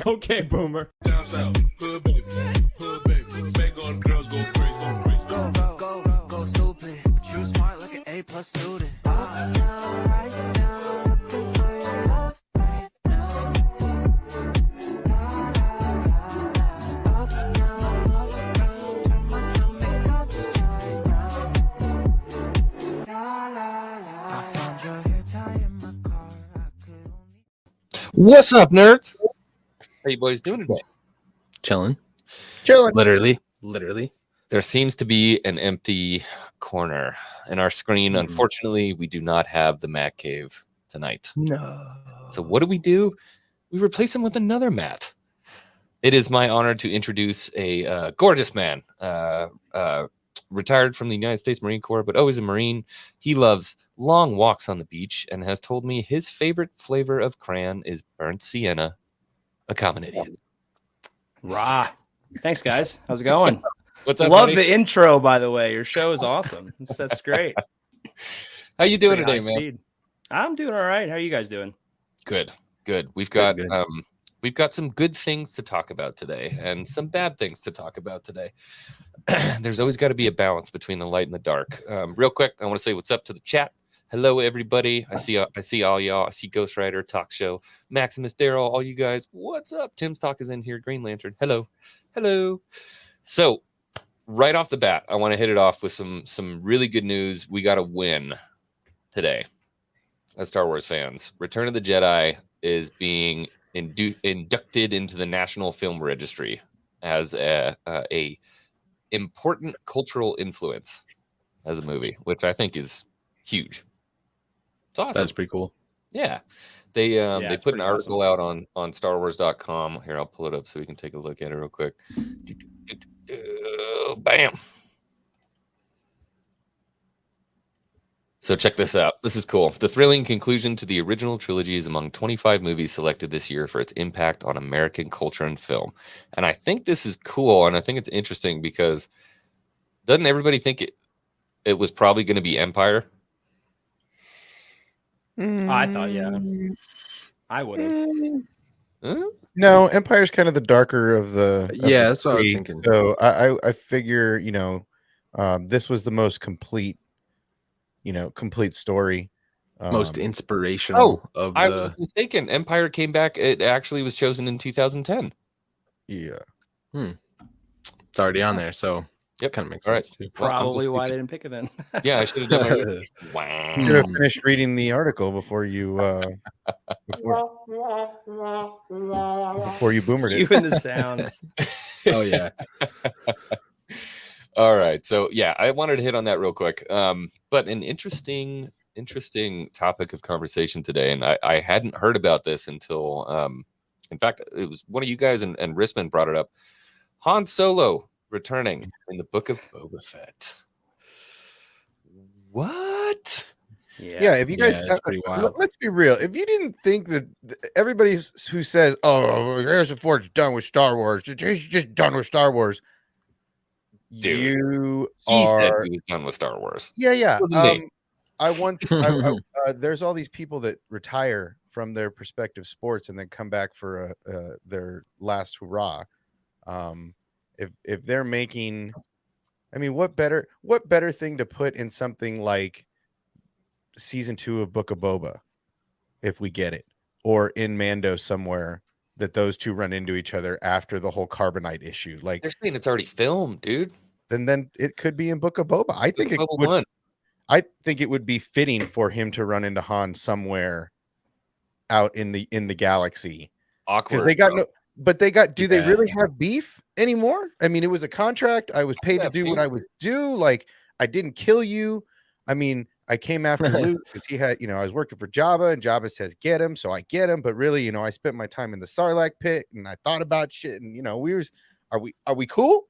Okay, Boomer. Down south, hood baby, make all the girls go crazy, Go stupid. But you smart like an A+ student. Right now, looking for your love right now. Up down, all around, turn my stomach upside down. I found your hair tie in my car. I could only. What's up, nerds? How you boys doing today? Chilling. Literally. There seems to be an empty corner in our screen. Unfortunately, we do not have the Matt Cave tonight. No. So what do? We replace him with another Matt. It is my honor to introduce a gorgeous man, retired from the United States Marine Corps, but always a Marine. He loves long walks on the beach and has told me his favorite flavor of crayon is burnt sienna. A common idiot. Rah. Thanks, guys. How's it going? What's up, Love buddy? the intro, by the way. Your show is awesome. That's great. How you doing Pretty today, high man? speed. I'm doing all right. How are you guys doing? Good. We've got Good. we've got some good things to talk about today and some bad things to talk about today. There's always got to be a balance between the light and the dark. Real quick, I want to say what's up to the chat. Hello, everybody. I see all y'all. I see Ghost Rider, Talk Show, Maximus, Daryl, all you guys. What's up? Tim's Talk is in here. Green Lantern. Hello. So, right off the bat, I want to hit it off with some really good news. We got a win today as Star Wars fans. Return of the Jedi is being inducted into the National Film Registry as a important cultural influence as a movie, which I think is huge. It's awesome. That's pretty cool. Yeah. They it's put an pretty article out on StarWars.com. Here, I'll pull it up so we can take a look at it real quick. Bam. So check this out. This is cool. The thrilling conclusion to the original trilogy is among 25 movies selected this year for its impact on American culture and film. And I think this is cool, and I think it's interesting because doesn't everybody think it was probably going to be Empire? I thought, yeah. I would have. Huh? No, Empire's kind of the darker of the. Yeah, that's what I was three. thinking. So I figure this was the most complete, complete story. Most inspirational of the. I was mistaken. Empire came back. It actually was chosen in 2010. Yeah. It's already on there, so Yep. kind of makes All right. sense too. Well, I'm Probably just why they thinking- didn't pick it then. Yeah, I should have done my wow. Should have finished reading the article before you before you boomered You it. and the sounds. Oh yeah. All right. So yeah, I wanted to hit on that real quick. But an interesting topic of conversation today, and I hadn't heard about this until in fact it was one of you guys and Risman brought it up. Han Solo returning in the Book of Boba Fett. What? Yeah, if you guys, it's pretty wild. let's be real. If you didn't think that everybody who says, "Oh, Harrison Ford's done with Star Wars," he's just done with Star Wars, Dude, you He said are. he was done with Star Wars. Yeah. Wasn't me. I once, there's all these people that retire from their respective sports and then come back for their last hurrah. If they're making, I mean, what better thing to put in something like season 2 of Book of Boba, if we get it, or in Mando somewhere that those two run into each other after the whole carbonite issue. Like They're saying it's already filmed, dude. then it could be in Book of Boba. I think it Boba would. 1. I think it would be fitting for him to run into Han somewhere out in the galaxy. Awkward. Because they got bro. no, but they got. Do they Yeah. really have beef anymore? I mean, it was a contract. I was paid to Yeah, do what beef. I would do. Like I didn't kill you. I mean, I came after Luke because he had, I was working for Jabba, and Jabba says get him, so I get him. But really, I spent my time in the Sarlacc pit, and I thought about shit, and are we cool?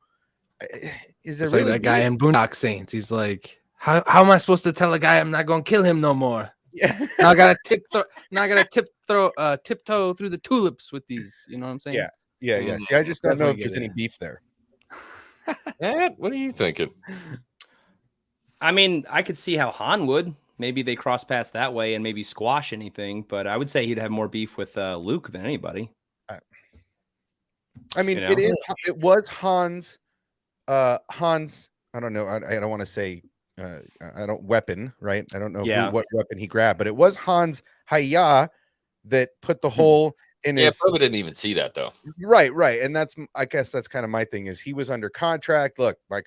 Is there It's like really that guy in Boondock Saints. He's like, how am I supposed to tell a guy I'm not gonna kill him no more? Yeah. Now I gotta tiptoe through the tulips with these. You know what I'm saying? Yeah. See, I just don't know if Definitely there's get any it. beef there. Ed, what are you thinking? I mean, I could see how Han would. Maybe they cross paths that way and maybe squash anything, but I would say he'd have more beef with Luke than anybody. I mean, You know? it was Hans. Hans. I don't know. I don't want to say. I don't weapon. Right. I don't know Yeah. what weapon he grabbed, but it was Hans Haya that put the hole in Yeah, his. probably didn't even see that though. Right. And I guess that's kind of my thing is he was under contract. Look, my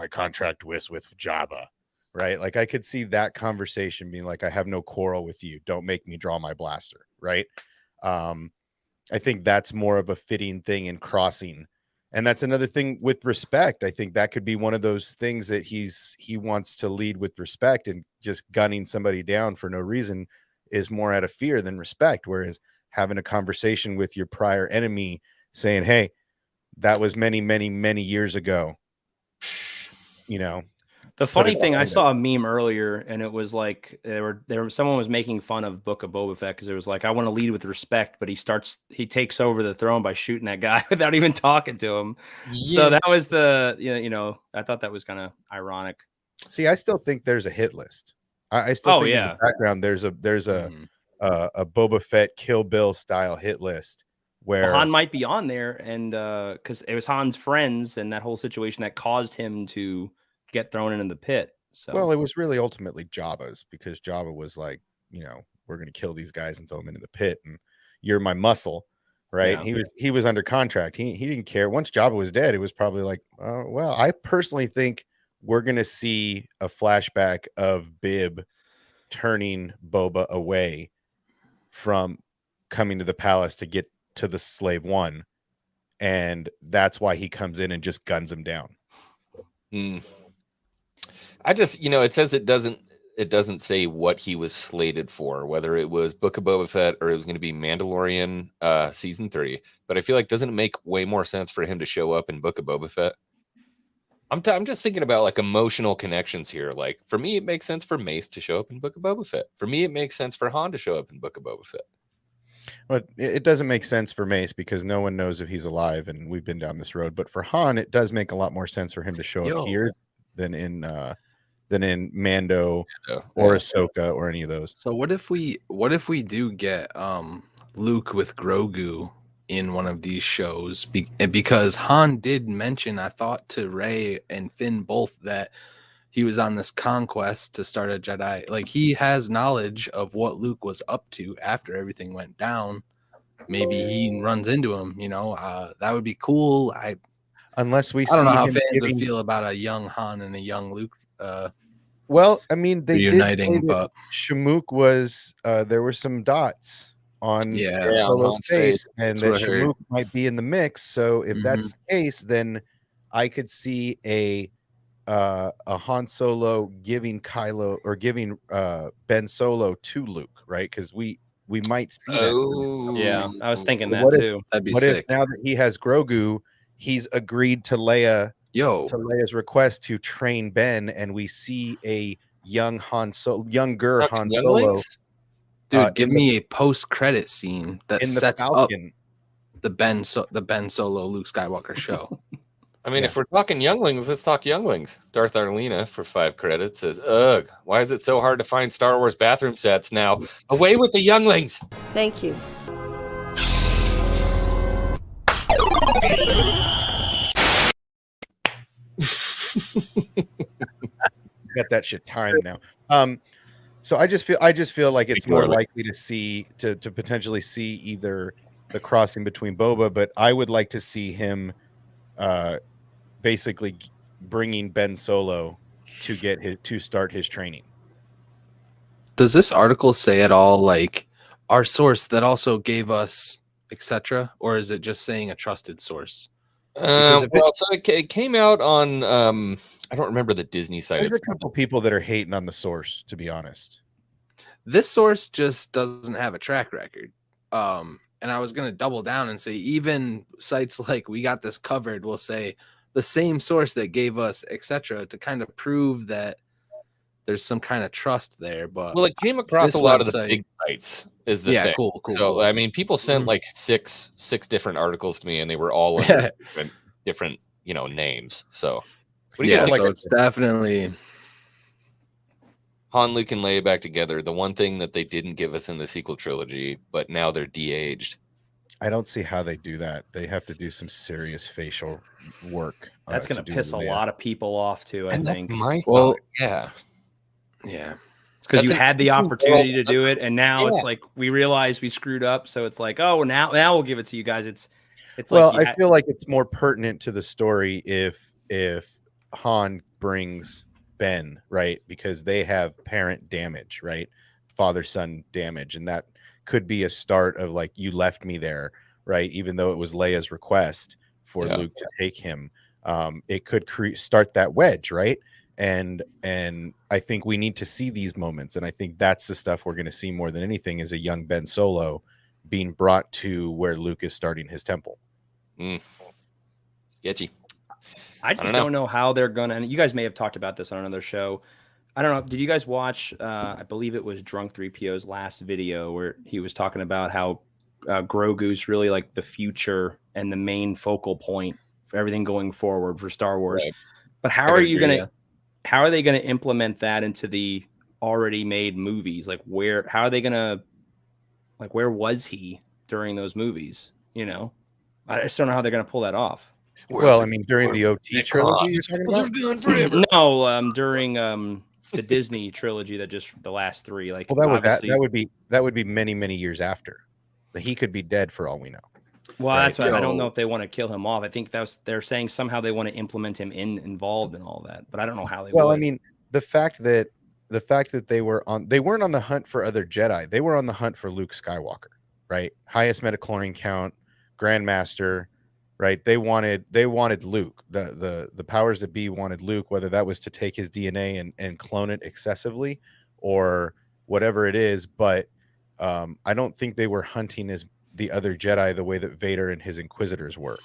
contract was with Jabba. Right. Like I could see that conversation being like, I have no quarrel with you. Don't make me draw my blaster. Right. I think that's more of a fitting thing in crossing. And that's another thing with respect. I think that could be one of those things that he wants to lead with respect, and just gunning somebody down for no reason is more out of fear than respect. Whereas having a conversation with your prior enemy saying, hey, that was many, many, many years ago, you know. The funny thing, I saw a meme earlier, and it was like someone was making fun of Book of Boba Fett because it was like, I want to lead with respect, but he takes over the throne by shooting that guy without even talking to him. Yeah. So that was I thought that was kind of ironic. See, I still think there's a hit list. I still think in the background there's a Boba Fett Kill Bill style hit list where Han might be on there, and because it was Han's friends and that whole situation that caused him to get thrown into the pit. So well, it was really ultimately Jabba's, because Jabba was like, we're gonna kill these guys and throw them into the pit, and you're my muscle, right? Yeah. He was under contract. He didn't care. Once Jabba was dead, it was probably like, well, I personally think we're gonna see a flashback of Bib turning Boba away from coming to the palace to get to the Slave One, and that's why he comes in and just guns him down. I just, it says it doesn't say what he was slated for, whether it was Book of Boba Fett or it was going to be Mandalorian season 3. But I feel like, doesn't it make way more sense for him to show up in Book of Boba Fett? I'm just thinking about like emotional connections here. Like for me, it makes sense for Mace to show up in Book of Boba Fett. For me, it makes sense for Han to show up in Book of Boba Fett. But it doesn't make sense for Mace because no one knows if he's alive, and we've been down this road. But for Han, it does make a lot more sense for him to show up here than in Mando or Ahsoka or any of those. So what if we do get Luke with Grogu in one of these shows? Because Han did mention, I thought, to Rey and Finn both, that he was on this conquest to start a Jedi. Like, he has knowledge of what Luke was up to after everything went down. Maybe he runs into him, that would be cool. Unless we I don't know how him fans would feel about a young Han and a young Luke. Well, I mean, they reuniting, did say that Shamook was there were some dots on Solo's face, and that Shamook might be in the mix. So if that's the case, then I could see a Han Solo giving Kylo or giving Ben Solo to Luke, right? Because we might see that. Yeah, I was thinking But that too. That'd be what sick. if now that he has Grogu, he's agreed to Leia's request to train Ben, and we see a younger Han Solo, dude, give me a post-credit scene that sets up the Ben Solo Luke Skywalker show. I mean, if we're talking younglings, let's talk younglings. Darth Arlena for 5 credits says, "Ugh, why is it so hard to find Star Wars bathroom sets now? Away with the younglings!" Thank you. Got that shit timed now. So I just feel like it's more likely to potentially see either the crossing between Boba, but I would like to see him basically bringing Ben Solo to start his training. Does this article say at all, like, our source that also gave us etc., or is it just saying a trusted source? So it came out on I don't remember the Disney site. There's a couple people that are hating on the source, to be honest. This source just doesn't have a track record. And I was going to double down and say, even sites like We Got This Covered will say the same source that gave us etc. to kind of prove that there's some kind of trust there. But it came across a lot of the big sites is the thing. Cool. So I mean, people sent like six different articles to me, and they were all under different names. So what do you guys think? So it's definitely Han, Luke, and Leia back together. The one thing that they didn't give us in the sequel trilogy, but now they're de-aged. I don't see how they do that. They have to do some serious facial work. That's going to do piss a the lot of people off too. I And that's think my Well, thought. Yeah. Yeah. it's because That's you an had the interesting opportunity world. to do it, and now Yeah. it's like we realize we screwed up. So it's like, oh, now we'll give it to you guys. It's Well, like you I feel like it's more pertinent to the story if Han brings Ben, right? Because they have parent damage, right? Father-son damage, and that could be a start of like, you left me there, right? Even though it was Leia's request for Yeah. Luke to take him, it could start that wedge, right? And I think we need to see these moments, and I think that's the stuff we're going to see more than anything, is a young Ben Solo being brought to where Luke is starting his temple. Sketchy. I just don't know. don't know how they're gonna. And you guys may have talked about this on another show. I don't know. Did you guys watch? I believe it was Drunk 3PO's last video where he was talking about how Grogu's really like the future and the main focal point for everything going forward for Star Wars. Right. But how I are would you agree, gonna? yeah. How are they gonna implement that into the already made movies? Like where? How are they gonna? Like where was he during those movies? You know, I just don't know how they're gonna pull that off. Well, I mean, during the OT trilogy you're talking about? No, during the Disney trilogy that just the last three. Like, Well, that was that. obviously- That would be many years after. He could be dead for all we know. Well, right. that's why I don't know So- if they want to kill him off. I think they're saying somehow they want to implement him involved in all that, but I don't know how they. Well, would. I mean, the fact that they weren't on the hunt for other Jedi. They were on the hunt for Luke Skywalker, right? Highest metachlorine count, Grandmaster, right? They wanted Luke. The powers that be wanted Luke, whether that was to take his DNA and clone it excessively or whatever it is. But I don't think they were hunting as the other Jedi the way that Vader and his Inquisitors were,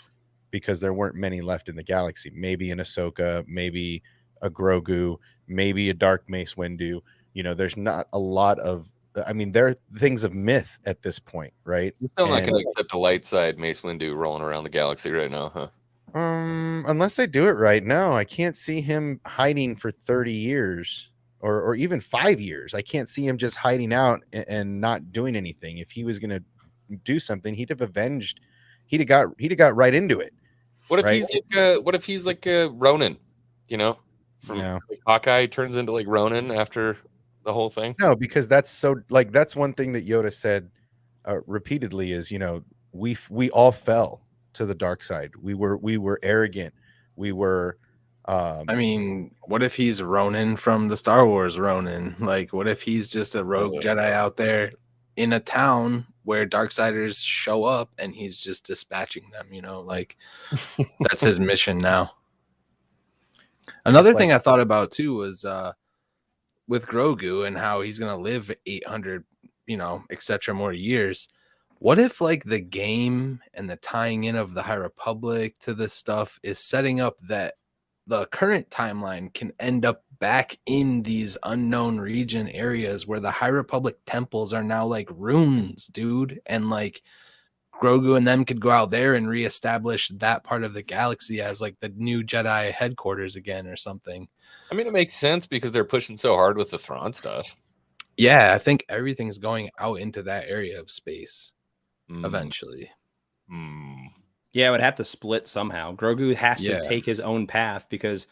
because there weren't many left in the galaxy. Maybe an Ahsoka, maybe a Grogu, maybe a Dark Mace Windu. You know, there's not a lot of. I mean, they're things of myth at this point, right? You're still not And- going to accept a light side Mace Windu rolling around the galaxy right now, huh? Unless they do it right. No, I can't see him hiding for 30 years or even 5 years. I can't see him just hiding out and not doing anything. If he was going to do something, he'd have avenged. He'd have got right into it. What if Right. he's like Ronin, you know, from No. like, Hawkeye turns into like Ronin after the whole thing? No, because that's one thing that Yoda said repeatedly is, you know, we all fell to the dark side. We were arrogant. We were. I mean, what if he's Ronin from the Star Wars Ronin? Like, what if he's just a rogue Jedi out there in a town where Darksiders show up and he's just dispatching them? You know, like that's his mission now. Another thing I thought about too was with Grogu and how he's gonna live 800, you know, etc. more years. What if like the game and the tying in of the High Republic to this stuff is setting up that the current timeline can end up back in these unknown region areas where the High Republic temples are now like ruins, dude, and like Grogu and them could go out there and reestablish that part of the galaxy as like the new Jedi headquarters again or something. I mean, it makes sense because they're pushing so hard with the Thrawn stuff. Yeah, I think everything's going out into that area of space eventually. Yeah, it would have to split somehow. Grogu has to take his own path, because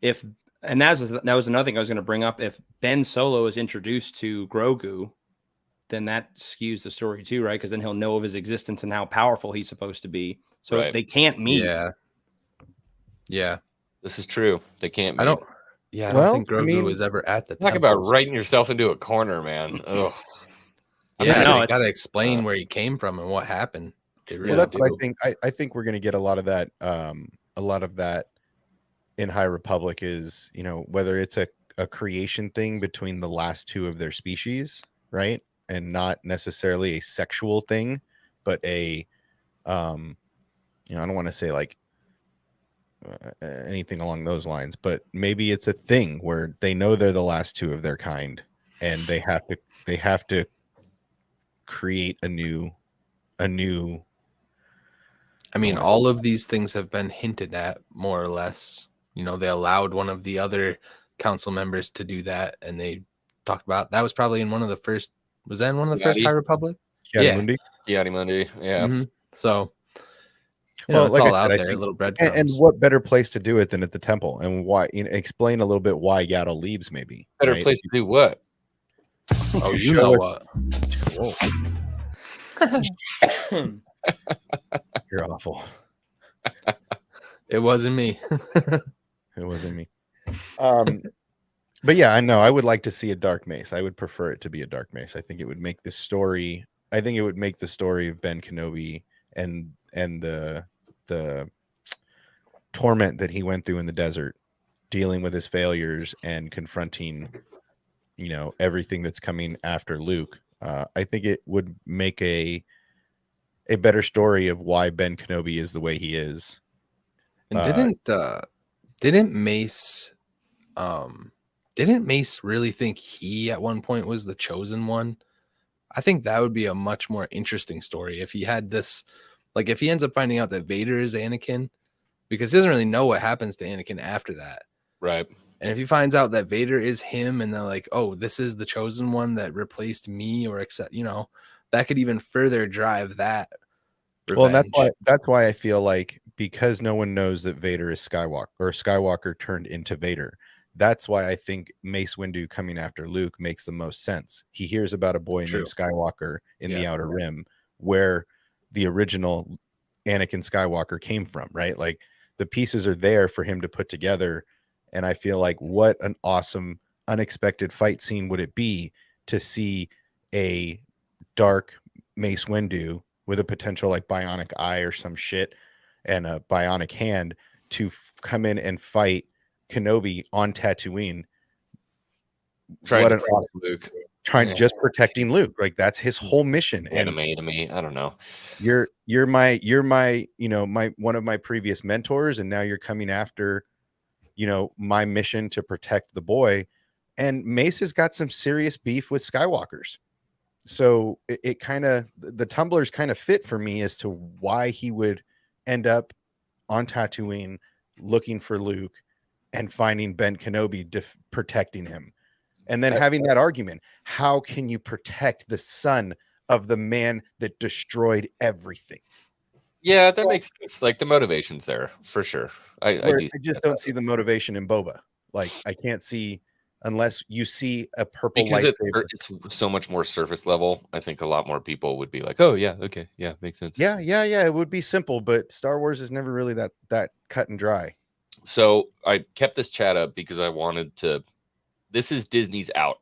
if, and that was another thing I was going to bring up. If Ben Solo is introduced to Grogu, then that skews the story too, right? Because then he'll know of his existence and how powerful he's supposed to be. So Right. they can't meet. Yeah. This is true. They can't. I don't Well, think Grogu I mean, was ever at the Talk about temples. writing yourself into a corner, man. Ugh. Yeah, No, they it's- got to explain where he came from and what happened. They really Well, that's what I do. think. I think we're going to get a lot of that. A lot of that in High Republic is, you know, whether it's a creation thing between the last two of their species, right, and not necessarily a sexual thing, but a, you know, I don't want to say like anything along those lines, but maybe it's a thing where they know they're the last two of their kind, and they have to create a new. I mean, all of these things have been hinted at more or less. You know, they allowed one of the other council members to do that, and they talked about that was probably in one of the first. Was that in one of the first Yadi? High Republic? Kiadi Yeah. Mundi? Yadi Mundi. Yeah. Mhm. So, Well, it's like I all said, out I there, think- little And breadcrumbs. what better place to do it than at the temple? And why? Explain a little bit why Yaddle leaves, maybe. Better right? place to do what? Oh, you show know us- what? Whoa, you're awful. It wasn't me. It wasn't me. But yeah, I know. I would like to see a dark mace. I would prefer it to be a dark mace. I think it would make the story. I think it would make the story of Ben Kenobi and the torment that he went through in the desert, dealing with his failures and confronting, everything that's coming after Luke. I think it would make a better story of why Ben Kenobi is the way he is. And didn't Mace really think he at one point was the chosen one? I think that would be a much more interesting story if he had this, like if he ends up finding out that Vader is Anakin, because he doesn't really know what happens to Anakin after that. Right. And if he finds out that Vader is him and they're like, oh, this is the chosen one that replaced me, or except, that could even further drive that revenge. Well, and that's why I feel like, because no one knows that Vader is Skywalker, or Skywalker turned into Vader. That's why I think Mace Windu coming after Luke makes the most sense. He hears about a boy True. named Skywalker in the Yeah. Outer Rim, where the original Anakin Skywalker came from, right? Like the pieces are there for him to put together. And I feel like what an awesome, unexpected fight scene would it be to see a dark Mace Windu with a potential like bionic eye or some shit and a bionic hand to come in and fight Kenobi on Tatooine. Trying What to an protect awesome, Luke. trying Yeah. just protecting Luke. Like that's his whole mission. And Anime to me. I don't know. you're my my one of my previous mentors, and now you're coming after my mission to protect the boy. And Mace has got some serious beef with Skywalkers, so it kind of, the tumblers kind of fit for me as to why he would end up on Tatooine looking for Luke and finding Ben Kenobi protecting him, and then having that argument. How can you protect the son of the man that destroyed everything? Yeah, that makes sense. Like the motivation's there for sure. I Where do. I just don't see the motivation in Boba. Like I can't see, unless you see a purple Because lightsaber. it's so much more surface level. I think a lot more people would be like, "Oh yeah, okay, yeah, makes sense." Yeah. It would be simple, but Star Wars is never really that cut and dry. So I kept this chat up because I wanted to. This is Disney's out.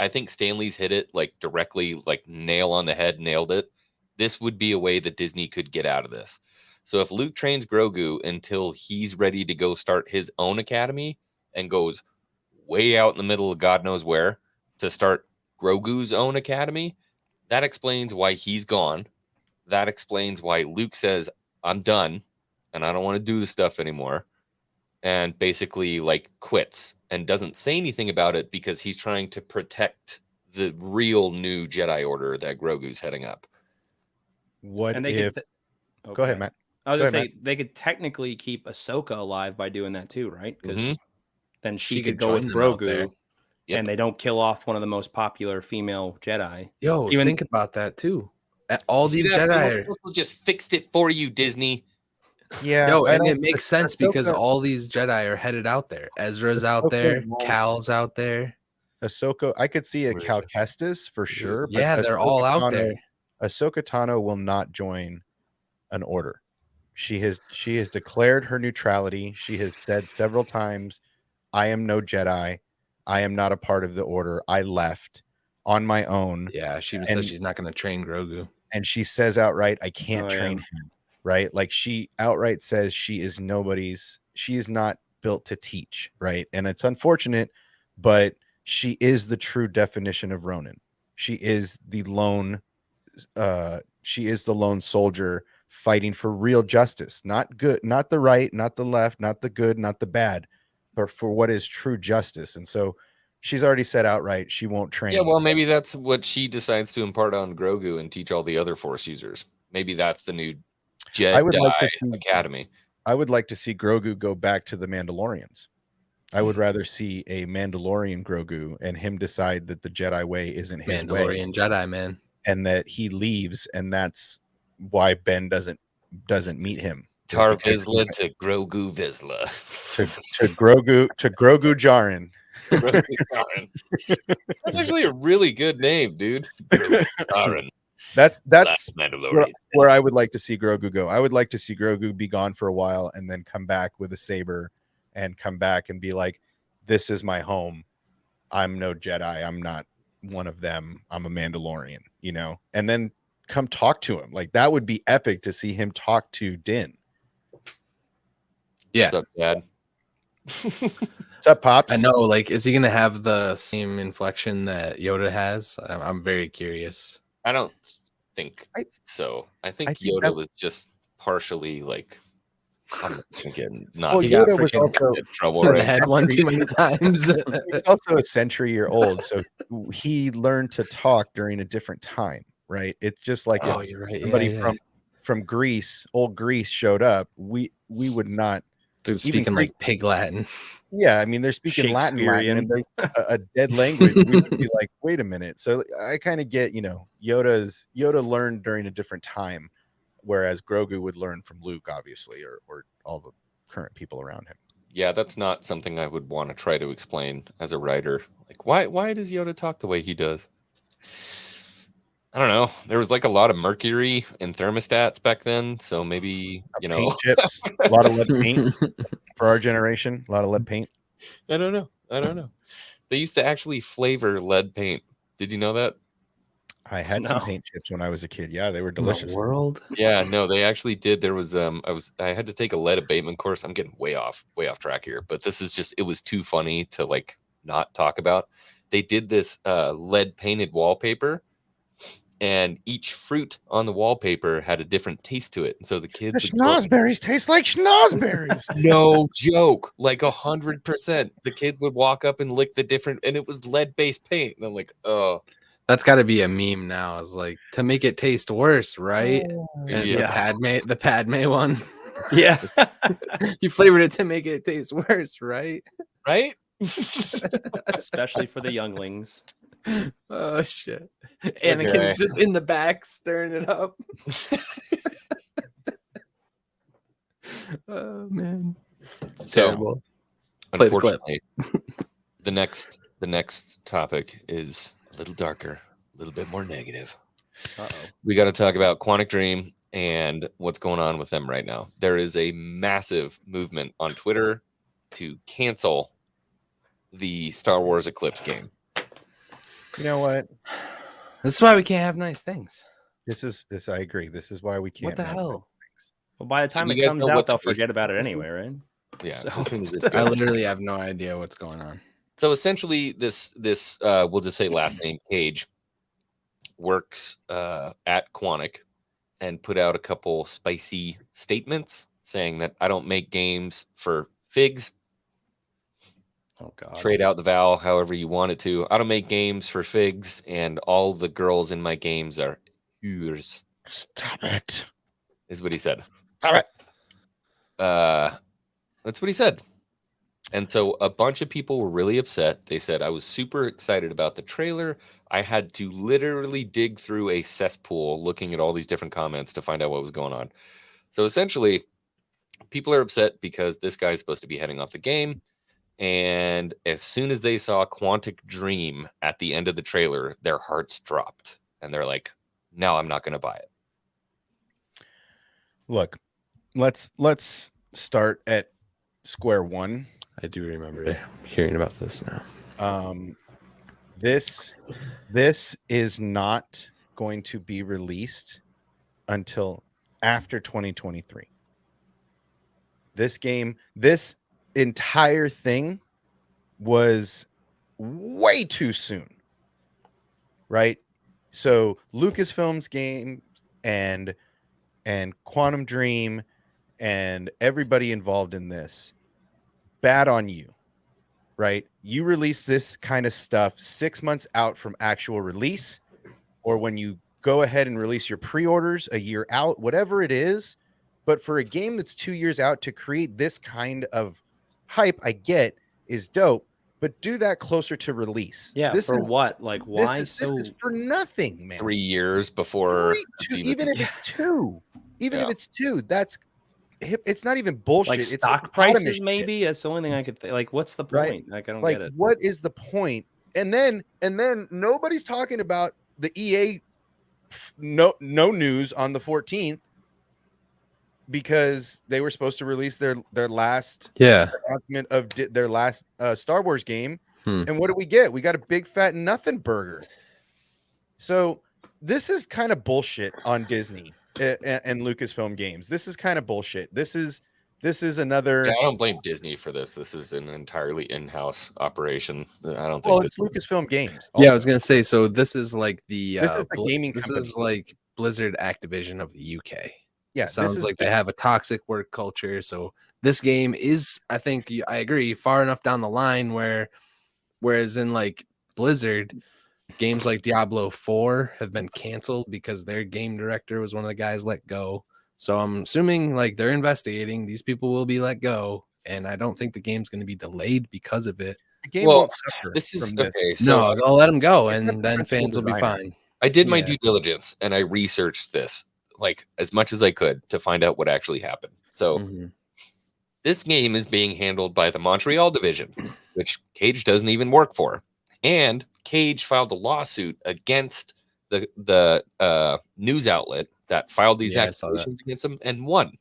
I think Stanley's hit it like directly, like nail on the head, nailed it. This would be a way that Disney could get out of this. So if Luke trains Grogu until he's ready to go start his own academy and goes way out in the middle of God knows where to start Grogu's own academy, that explains why he's gone. That explains why Luke says, I'm done and I don't want to do this stuff anymore. And basically like quits and doesn't say anything about it because he's trying to protect the real new Jedi Order that Grogu's heading up. What And they if? could Go ahead, Matt. I was Go gonna ahead, say they could technically keep Ahsoka alive by doing that too, right? Because Mhm. then she She could could go with join them out there. Grogu, Yep. and they don't kill off one of the most popular female Jedi. Yo, Even- think about that too. All See these that? Jedi are. People just fixed it for you, Disney. Yeah. Yo, I and don't- it makes sense because Ahsoka- all these Jedi are headed out there. Ezra's out Ahsoka there, won't- Cal's out there. Ahsoka, I could see a Really? Cal Kestis for sure. but Yeah, they're all Ahsoka out Tano- there. Ahsoka Tano will not join an order. She has declared her neutrality. She has said several times, I am no Jedi. I am not a part of the order. I left on my own. Yeah, she And- says she's not going to train Grogu. And she says outright, I can't Oh, train yeah. him. Right? Like she outright says she is nobody's, she is not built to teach, right? And it's unfortunate, but she is the true definition of Ronin. She is the lone soldier fighting for real justice, not good, not the right, not the left, not the good, not the bad, but for what is true justice. And so she's already said outright she won't train. Yeah, well, maybe that's what she decides to impart on Grogu and teach all the other Force users. Maybe that's the new Jedi I would like to see Academy. I would like to see Grogu go back to the Mandalorians. I would rather see a Mandalorian Grogu and him decide that the Jedi way isn't his way, Mandalorian Jedi, man. and that he leaves, and that's why Ben doesn't meet him. Tar Vizsla to Grogu Vizsla. to Grogu Jaren. Grogu Jaren. That's actually a really good name, dude. Jaren. That's Last Mandalorian. where I would like to see Grogu go. I would like to see Grogu be gone for a while and then come back with a saber and come back and be like, this is my home. I'm no Jedi. I'm not one of them. I'm a Mandalorian, you know, and then come talk to him. Like that would be epic to see him talk to Din. Yeah. What's up, Dad? What's up, Pops? I know. Like, is he gonna have the same inflection that Yoda has? I'm very curious. I don't think I- so. I think I think Yoda that- was just partially like, I'm thinking not Well, to got Yoda was freaking also get in trouble, I've right? had one too many times. he's also a century old, so he learned to talk during a different time, right? It's just like Oh, if you're right. somebody Yeah. from Greece, old Greece, showed up, we would not. They're speaking Greek- like pig Latin. Yeah, I mean they're speaking Latin, and they're a dead language. We would be like, wait a minute. So I kind of get, you know, Yoda learned during a different time, whereas Grogu would learn from Luke, obviously, or all the current people around him. Yeah, that's not something I would want to try to explain as a writer. Like, why does Yoda talk the way he does? I don't know. There was like a lot of mercury in thermostats back then, so maybe, you know, Paint chips, a lot of lead paint for our generation, a lot of lead paint. I don't know. They used to actually flavor lead paint. Did you know that? I had No. some paint chips when I was a kid. Yeah, they were The delicious. world. Yeah, no, they actually did. There was I had to take a lead abatement course. I'm getting way off track here, but this is just, it was too funny to like not talk about. They did this lead painted wallpaper, and each fruit on the wallpaper had a different taste to it. And so the kids The would go- schnozberries taste like schnozberries. no joke, like 100%. The kids would walk up and lick the different, and it was lead-based paint. And I'm like, oh, That's got to be a meme now. It's like to make it taste worse, right? And it's yeah. the Padme one. Yeah. You flavored it to make it taste worse, right? Right? Especially for the younglings. Oh shit! Anakin's just in the back stirring it up. Oh man, it's So, terrible. Play the clip. Unfortunately, the next topic is a little darker, a little bit more negative. Uh-oh. We got to talk about Quantic Dream and what's going on with them right now. There is a massive movement on Twitter to cancel the Star Wars Eclipse game. You know what? This is why we can't have nice things. This. I agree. This is why we can't. What the have hell? things. Well, by the So time you it guys comes know out, what they'll the first- forget about it anyway, right? Yeah, So- as soon as it's I good. literally have no idea what's going on. So essentially, this we'll just say last name Cage works at Quantic and put out a couple spicy statements saying that I don't make games for figs. Oh god. Trade out the vowel however you want it to. I don't make games for figs, and all the girls in my games are yours. Stop it. Is what he said. Stop it. That's what he said. And so a bunch of people were really upset. They said, I was super excited about the trailer. I had to literally dig through a cesspool looking at all these different comments to find out what was going on. So essentially, people are upset because this guy's supposed to be heading off the game. And as soon as they saw Quantic Dream at the end of the trailer, their hearts dropped. And they're like, no, I'm not going to buy it. Look, let's start at square one. I do remember hearing about this now. This is not going to be released until after 2023. This game, this entire thing was way too soon, right? So Lucasfilm's game and Quantum Dream and everybody involved in this, bad on you, right? You release this kind of stuff 6 months out from actual release, or when you go ahead and release your pre-orders a year out, whatever it is. But for a game that's 2 years out to create this kind of hype, I get is dope. but do that closer to release. Yeah, this for is what? Like, why this so? is for nothing, man. 3 years before. Even if it's two, even if Yeah. it's two, it's not even bullshit. Like It's stock economy prices, shit, maybe. That's the only thing I could think. Like, what's the Right. point? Like, I don't like get it. what is the point? And then nobody's talking about the EA no news on the 14th because they were supposed to release their last announcement of their last Star Wars game. And what do we get? We got a big fat nothing burger. So this is kind of bullshit on Disney and Lucasfilm Games. This is kind of bullshit. This is another. Yeah, I don't blame Disney for this. This is an entirely in-house operation. I don't think. Well, it's Lucasfilm Games. Yeah, I was also. gonna say. So this is like the This is the gaming This company. is like Blizzard Activision of the UK. Yeah, It sounds this is like they have a toxic work culture. So this game is, I think, I agree, far enough down the line whereas in like Blizzard, games like Diablo 4 have been canceled because their game director was one of the guys let go. So I'm assuming like they're investigating. These people will be let go, and I don't think the game's going to be delayed because of it. the game won't suffer This is from this. okay. So No, they'll let them go, It's not and the then principal fans will be designer. fine. I did my Yeah. due diligence and I researched this like as much as I could to find out what actually happened. So Mhm. this game is being handled by the Montreal division, which Cage doesn't even work for. And Cage filed a lawsuit against the news outlet that filed these Yeah, I saw that. accusations against him and won.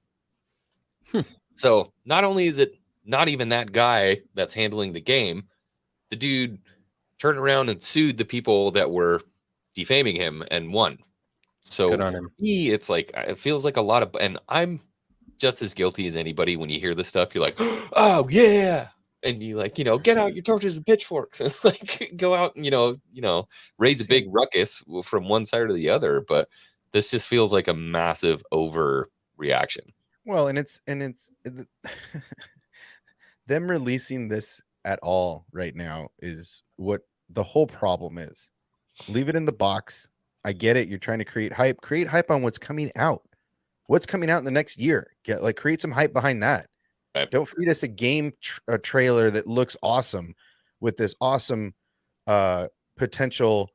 So not only is it not even that guy that's handling the game, the dude turned around and sued the people that were defaming him and won. So Good on for him. me, it's like it feels like a lot of, and I'm just as guilty as anybody when you hear this stuff. You're like, oh yeah, and you like, get out your torches and pitchforks and like go out and raise a big ruckus from one side or the other. But this just feels like a massive overreaction. Well, and it's them releasing this at all right now is what the whole problem is. Leave it in the box. I get it. You're trying to create hype on what's coming out. What's coming out in the next year? Create some hype behind that. Right. Don't feed us a game a trailer that looks awesome with this awesome potential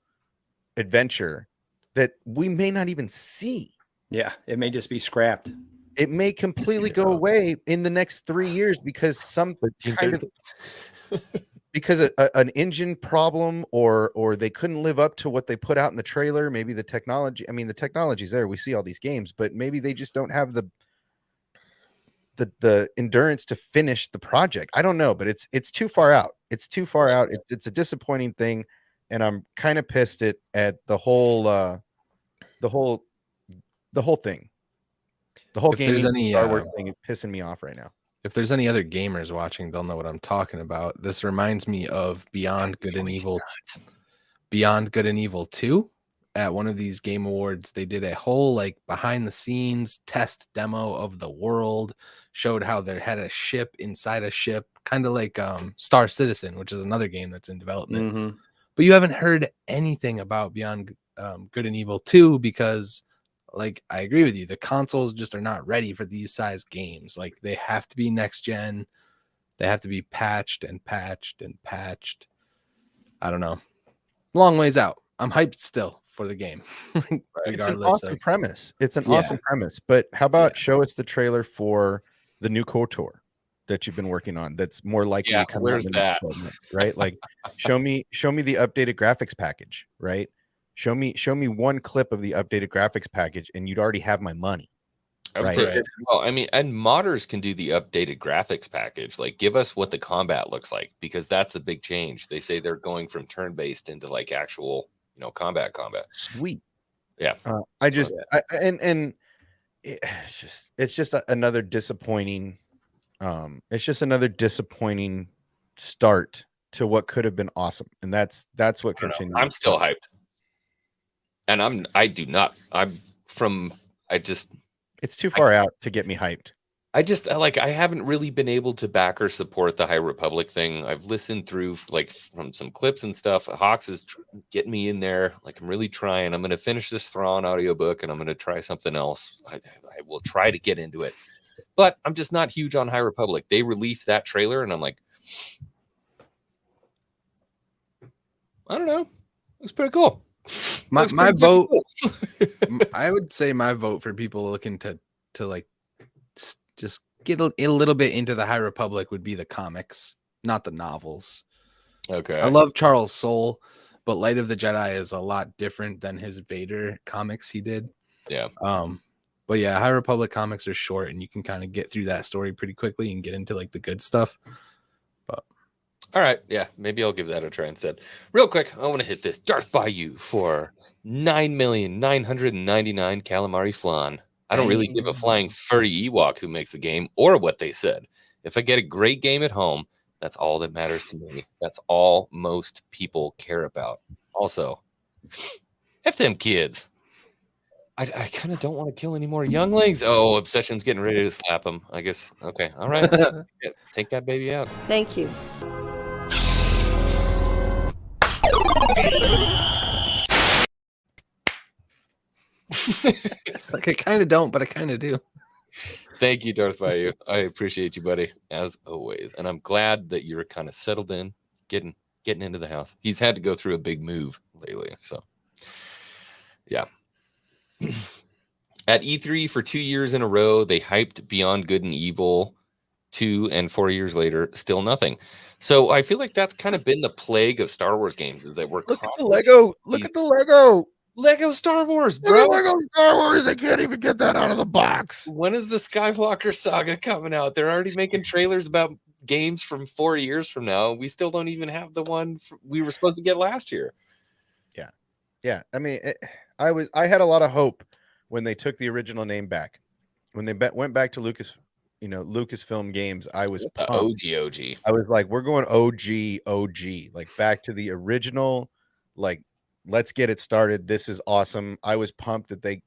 adventure that we may not even see. Yeah, it may just be scrapped. It may completely go away in the next 3 years because some kind of because an engine problem or they couldn't live up to what they put out in the trailer. Maybe the technology. I mean, the technology's there. We see all these games, but maybe they just don't have the endurance to finish the project. I don't know, but it's too far out. It's too far out. It's a disappointing thing, and I'm kind of pissed at the whole thing. The whole If there's gaming any, Star Wars thing is pissing me off right now. If there's any other gamers watching, they'll know what I'm talking about. This reminds me of Beyond Good and Evil 2. At one of these game awards, they did a whole like behind the scenes test demo of the world, showed how they had a ship inside a ship, kind of like Star Citizen, which is another game that's in development. Mhm. But you haven't heard anything about Beyond Good and Evil 2 because, like, I agree with you. The consoles just are not ready for these size games. Like, they have to be next gen. They have to be patched and patched and patched. I don't know. Long ways out. I'm hyped still for the game. It's an awesome premise. It's an awesome premise. But how about show us the trailer for the new KOTOR that you've been working on? That's more likely to come out where's in the next that? 12 months, right? Like, show me the updated graphics package, right? Show me one clip of the updated graphics package, and you'd already have my money. I would Right. say, well, I mean, and modders can do the updated graphics package. Like, give us what the combat looks like, because that's a big change. They say they're going from turn-based into like actual, combat. Sweet. Yeah. It's just another disappointing. It's just another disappointing start to what could have been awesome, and that's what continues. I'm still hyped, and It's too far out to get me hyped. I haven't really been able to back or support the High Republic thing. I've listened through like from some clips and stuff. Hawks is getting me in there. Like, I'm really trying. I'm going to finish this Thrawn audiobook and I'm going to try something else. I will try to get into it, but I'm just not huge on High Republic. They released that trailer and I'm like, I don't know. Looks pretty cool. My Looks pretty vote. cool. I would say my vote for people looking to like just get a little bit into the High Republic would be the comics, not the novels. Okay. I love Charles Soule, but Light of the Jedi is a lot different than his Vader comics he did. Yeah. But yeah, High Republic comics are short and you can kind of get through that story pretty quickly and get into like the good stuff. But All right. Yeah. Maybe I'll give that a try instead. Real quick, I want to hit this Darth Bayou for 9,999 calamari flan. I don't really give a flying furry Ewok who makes the game or what they said. If I get a great game at home, that's all that matters to me. That's all most people care about. Also, F them kids. I kind of don't want to kill any more younglings. Oh, Obsession's getting ready to slap them. I guess. Okay. All right. Yeah, take that baby out. Thank you. it's like I kind of don't, but I kind of do. Thank you, Darth Bayou. I appreciate you, buddy, as always. And I'm glad that you're kind of settled in, getting into the house. He's had to go through a big move lately. So, yeah. At E3 for 2 years in a row, they hyped Beyond Good and Evil 2, and 4 years later, still nothing. So I feel like that's kind of been the plague of Star Wars games, is that we're Look at the Lego. Look at the Lego. Lego Star Wars, Look bro. at Lego Star Wars. I can't even get that out of the box. When is the Skywalker saga coming out? They're already making trailers about games from 4 years from now. We still don't even have the one we were supposed to get last year. Yeah. I mean, I had a lot of hope when they took the original name back. When they went back to Lucasfilm Games, I was pumped. OG. I was like, we're going OG, like back to the original, like, let's get it started. This is awesome. I was pumped that they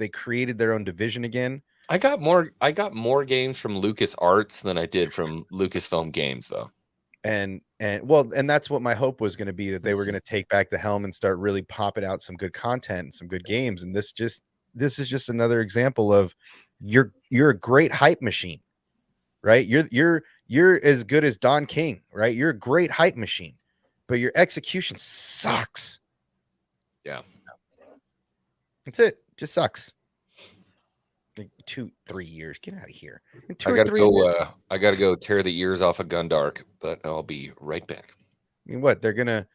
created their own division again. I got more games from Lucas Arts than I did from Lucasfilm Games, though. And that's what my hope was going to be, that they were going to take back the helm and start really popping out some good content and some good games. And this is just another example of you're a great hype machine, right? You're as good as Don King, right? You're a great hype machine, but your execution sucks. Yeah. That's it. Just sucks. Like 2-3 years. Get out of here. In two I or gotta 3 go. years. I gotta go tear the ears off of Gundark, but I'll be right back. I mean, what they're gonna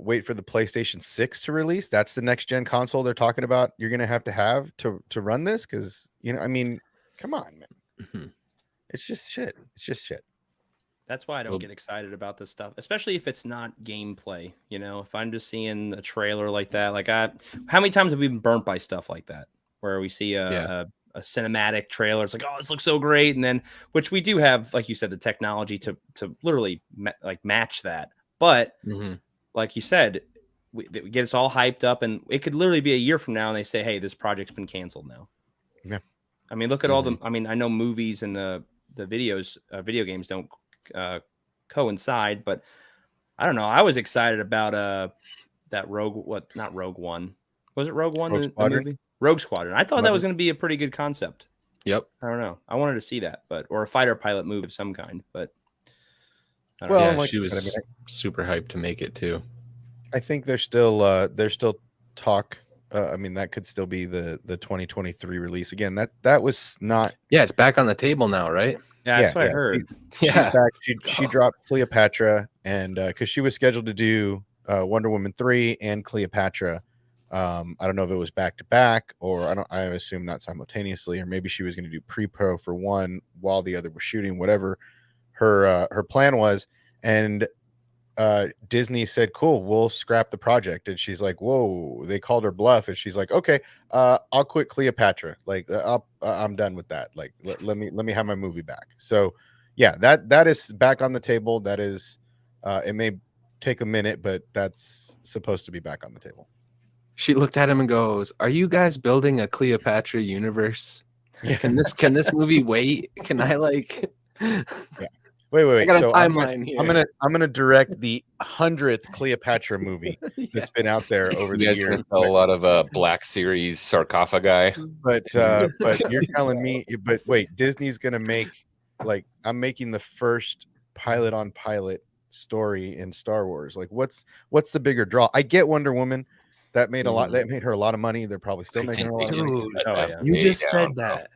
wait for the PlayStation 6 to release. That's the next gen console they're talking about. You're gonna have to run this because I mean, come on, man. Mm-hmm. It's just shit. It's just shit. That's why I don't get excited about this stuff, especially if it's not gameplay. If I'm just seeing a trailer like that, how many times have we been burnt by stuff like that, where we see a cinematic trailer? It's like, oh, this looks so great, and then which we do have, like you said, the technology to literally match that. But like you said, we get us all hyped up, and it could literally be a year from now, and they say, hey, this project's been canceled now. Yeah, I mean, look at all the. I mean, I know movies and the video games don't coincide, but I don't know. I was excited about that not Rogue One. Was it Rogue One? Rogue the Squadron? movie? Rogue Squadron. I thought that was going to be a pretty good concept. Yep. I don't know. I wanted to see that, or a fighter pilot movie of some kind, but well, yeah, she was super hyped to make it too. I think there's still talk. I mean, that could still be the 2023 release again. That was not. Yeah, it's back on the table now, right? Yeah, that's what I heard. She's back. She dropped Cleopatra, and because she was scheduled to do Wonder Woman 3 and Cleopatra. I don't know if it was back to back, or I assume not simultaneously, or maybe she was going to do pre-pro for one while the other was shooting, whatever her plan was. And Disney said, cool, we'll scrap the project. And she's like, whoa, they called her bluff. And she's like, okay, I'll quit Cleopatra. Like, I'm done with that. Like, let me have my movie back. So yeah, that is back on the table. That is, it may take a minute, but that's supposed to be back on the table. She looked at him and goes, are you guys building a Cleopatra universe? Yeah. Can this movie wait? Can I Yeah. Wait. I got a So timeline here. I'm gonna direct the 100th Cleopatra movie that's been out there over You the guys years. gonna sell a lot of Black Series sarcophagi. But you're telling me, but wait, Disney's gonna make, like, I'm making the first pilot on pilot story in Star Wars? Like, what's the bigger draw? I get Wonder Woman. That made a lot. That made her a lot of money. They're probably still I making her a think lot they of money. should Dude, cut oh, that yeah. You way just down, said bro. that.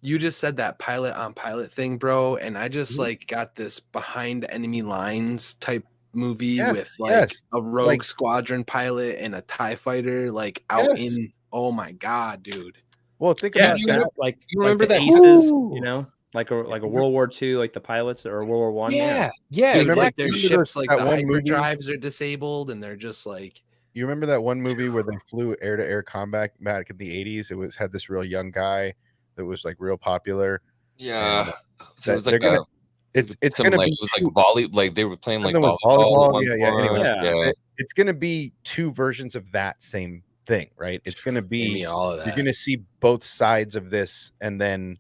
You just said that pilot on pilot thing, bro, and I just Mhm. like got this behind enemy lines type movie Yes, with like yes. a rogue Like- squadron pilot and a TIE fighter like out Yes. in. Oh my god, dude! Well, think Yeah, about it's that. kind of like you remember the that- aces, Ooh. you know, like a World War II, like the pilots, or World War One. Yeah, Dude, remember- like exactly. their remember ships, those- like that the one movie? hyperdrives are disabled, and they're just like You remember that one movie where they flew air to air combat back in the 80s? It had this real young guy that was like real popular. Yeah, so That it was they're like gonna- It's some, gonna like be it was like two- volley, like they were playing like something with volleyball. volleyball. at Yeah, one anyway. point. Yeah. it's gonna be two versions of that same thing, right? It's gonna give me be all of you're that. gonna see both sides of this, and then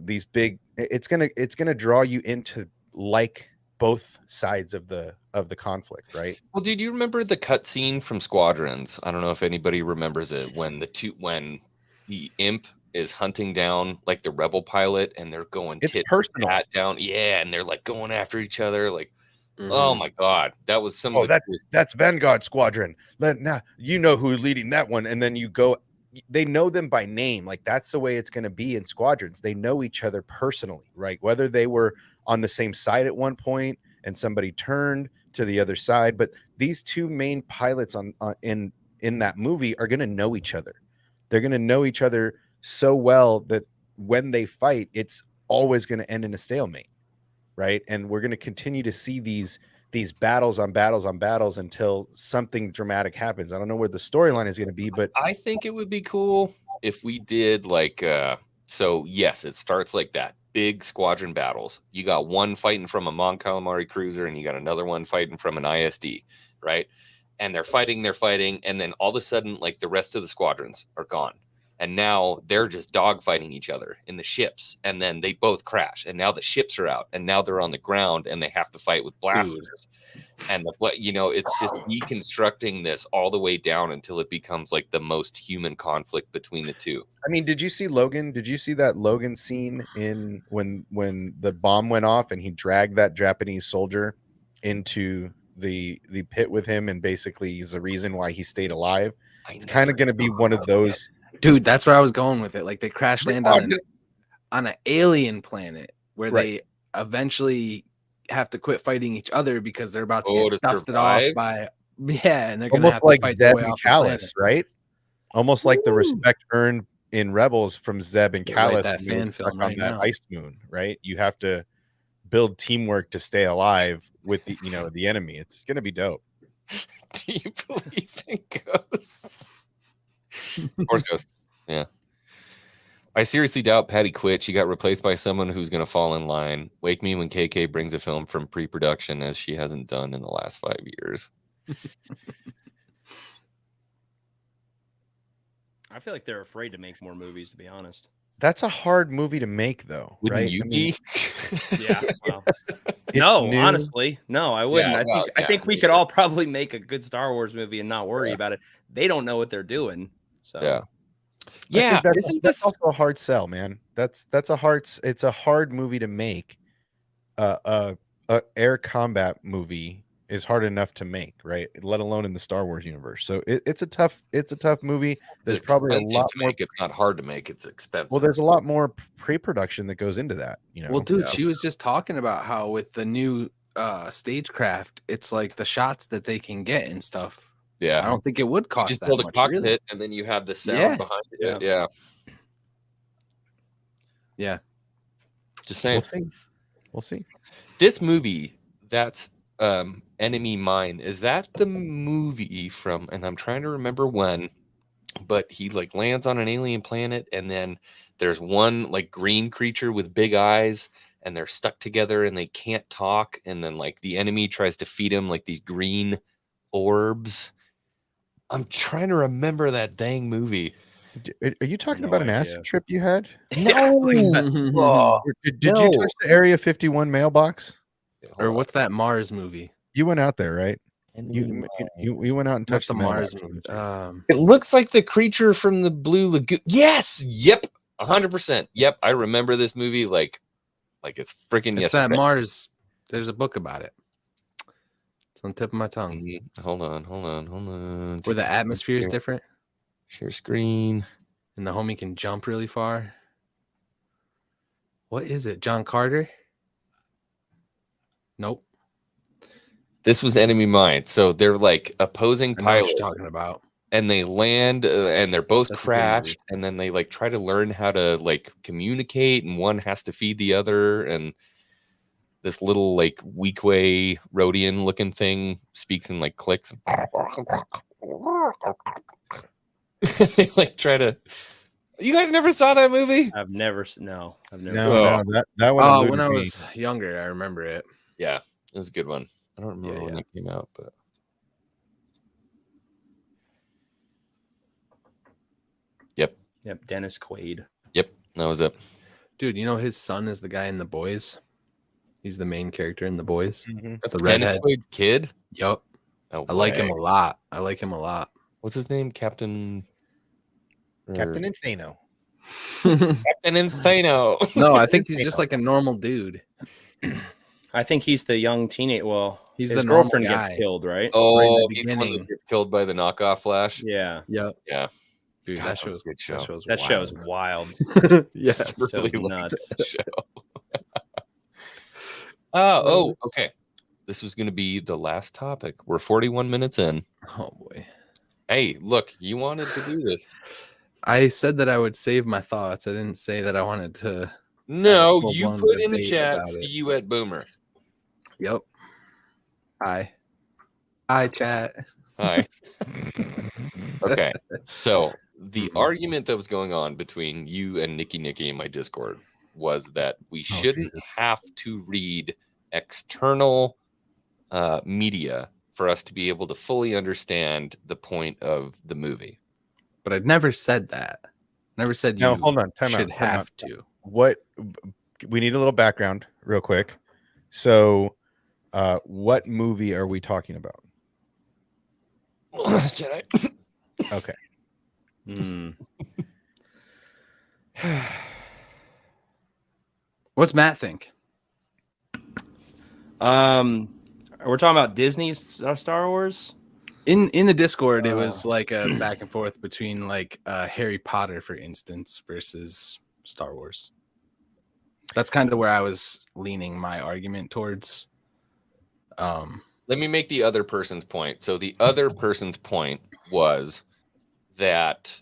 these big. It's gonna draw you into like both sides of the conflict, right? Well, dude, you remember the cutscene from Squadrons? I don't know if anybody remembers it when the imp is hunting down like the rebel pilot, and they're going It's tit for personal. tat down. Yeah, and they're like going after each other. Like, Mhm. oh my god, that was some. Oh, of the coolest- That's Vanguard Squadron. Now you know who's leading that one, and then you go. They know them by name. Like that's the way it's going to be in Squadrons. They know each other personally, right? Whether they were on the same side at one point and somebody turned to the other side, but these two main pilots in that movie are going to know each other. They're going to know each other so well that when they fight, it's always going to end in a stalemate, right? And we're going to continue to see these battles on battles on battles until something dramatic happens. I don't know where the storyline is going to be, but I think it would be cool if we did like so yes, it starts like that. Big squadron battles. You got one fighting from a Mon Calamari cruiser, and you got another one fighting from an ISD, right? And they're fighting, and then all of a sudden, like the rest of the squadrons are gone. And now they're just dogfighting each other in the ships, and then they both crash, and now the ships are out, and now they're on the ground, and they have to fight with blasters. And it's just deconstructing this all the way down until it becomes like the most human conflict between the two. I mean, did you see Logan? Did you see that Logan scene in when the bomb went off and he dragged that Japanese soldier into the pit with him, and basically is the reason why he stayed alive? It's kind of going to be one of those. Dude, that's where I was going with it. Like they crash land Oh, on an alien planet where Right. they eventually have to quit fighting each other because they're about to Oh, get to dusted off survive? by and they're gonna Almost have like to fight their Zeb way and off the planet. Callus, right? Almost like the Woo. respect earned in Rebels from Zeb and Yeah, write Callus that when they were fan stuck film on right that now. ice moon, right? You have to build teamwork to stay alive with the enemy. It's gonna be dope. Do you believe in ghosts? Or ghosts? Yeah. I seriously doubt Patty quit. She got replaced by someone who's going to fall in line. Wake me when KK brings a film from pre-production, as she hasn't done in the last 5 years. I feel like they're afraid to make more movies, to be honest. That's a hard movie to make, though, Wouldn't right? you I mean, be? Yeah. Well, it's no, new. honestly, no, I wouldn't. Yeah, well, I yeah, think we me could too. all probably make a good Star Wars movie and not worry about it. They don't know what they're doing. So Yeah. I think Yeah. that's, Isn't that's this also a hard sell, man. It's a hard movie to make. A air combat movie is hard enough to make, right? Let alone in the Star Wars universe. So it's a tough movie. There's it's probably a expensive lot to more. make? It's not hard to make. It's expensive. Well, there's a lot more pre-production that goes into that. Well, dude, Yeah. she was just talking about how with the new stagecraft, it's like the shots that they can get and stuff. I yeah. don't think it would You cost just that build a much. cockpit, Really. and then you have the sound Yeah. behind it. Yeah. Yeah. Just We'll saying. see. We'll see. This movie, that's Enemy Mine. Is that the movie from? And I'm trying to remember when, but he like lands on an alien planet, and then there's one like green creature with big eyes, and they're stuck together and they can't talk, and then like the enemy tries to feed him like these green orbs. I'm trying to remember that dang movie. Are you talking No about an idea. acid trip you had? Yeah, like that. Oh, Did you No. touch the Area 51 mailbox? Or what's that Mars movie? You went out there, right? Enemy You Mine. you went out and What's touched the the Mars mailbox. movie? didn't you? It looks like the creature from the Blue Lagoon. Yes. Yep. 100%. Yep. I remember this movie like it's freaking It's yesterday. that Mars There's a book about it. It's on the tip of my tongue. Hold on. Where the atmosphere is different Share screen. and the homie can jump really far. What is it? John Carter? Nope. This was Enemy Mine. So they're like opposing I know what pilots, you're talking about. and they land, and they're both That's a good crashed, and then they like try to learn how to like communicate, and one has to feed the other, and this little like Weequay Rhodian looking thing speaks in like clicks. They like try to. You guys never saw that movie? I've never. No, I've never. No, that one. Oh, eluded when I me. was younger, I remember it. Yeah, it was a good one. I don't remember when Yeah. it came out, but Yep, Dennis Quaid. yep, that was it. Dude, you know his son is the guy in The Boys? He's the main character in The Boys. Mhm. The Dennis redhead. Quaid's kid. Yup. No I like him way. a lot. I like him a lot. What's his name? Captain Captain Insano. Captain Insano. No, I think he's just like a normal dude. I think he's the young teenage. Well, He's his the normal girlfriend guy. gets killed, right? Oh, the he's the one beginning. that gets killed by the knockoff Flash. Yeah, Yep. Yeah, Dude, God, that that was show's a good show. that show's wild. Yes. Really So liked nuts. that show. Oh, okay. This was going to be the last topic. We're 41 minutes in. Oh boy. Hey, look, you wanted to do this. I said that I would save my thoughts. I didn't say that I wanted to. No, full you blown put in the debate chat. about See it. you at Boomer. Yep. Hi. Hi, chat. Hi. Okay, so the argument that was going on between you and Nikki in my Discord was that we shouldn't have to read external media for us to be able to fully understand the point of the movie. But I never said that. Never said you Now, hold on. Time out. should time have out. to. What we need a little background, real quick. So, what movie are we talking about? Last Jedi. Okay. Hmm. What's Matt think? We're talking about Disney's Star Wars. In the Discord, it was like a back and forth between like Harry Potter, for instance, versus Star Wars. That's kind of where I was leaning my argument towards. Let me make the other person's point. So the other person's point was that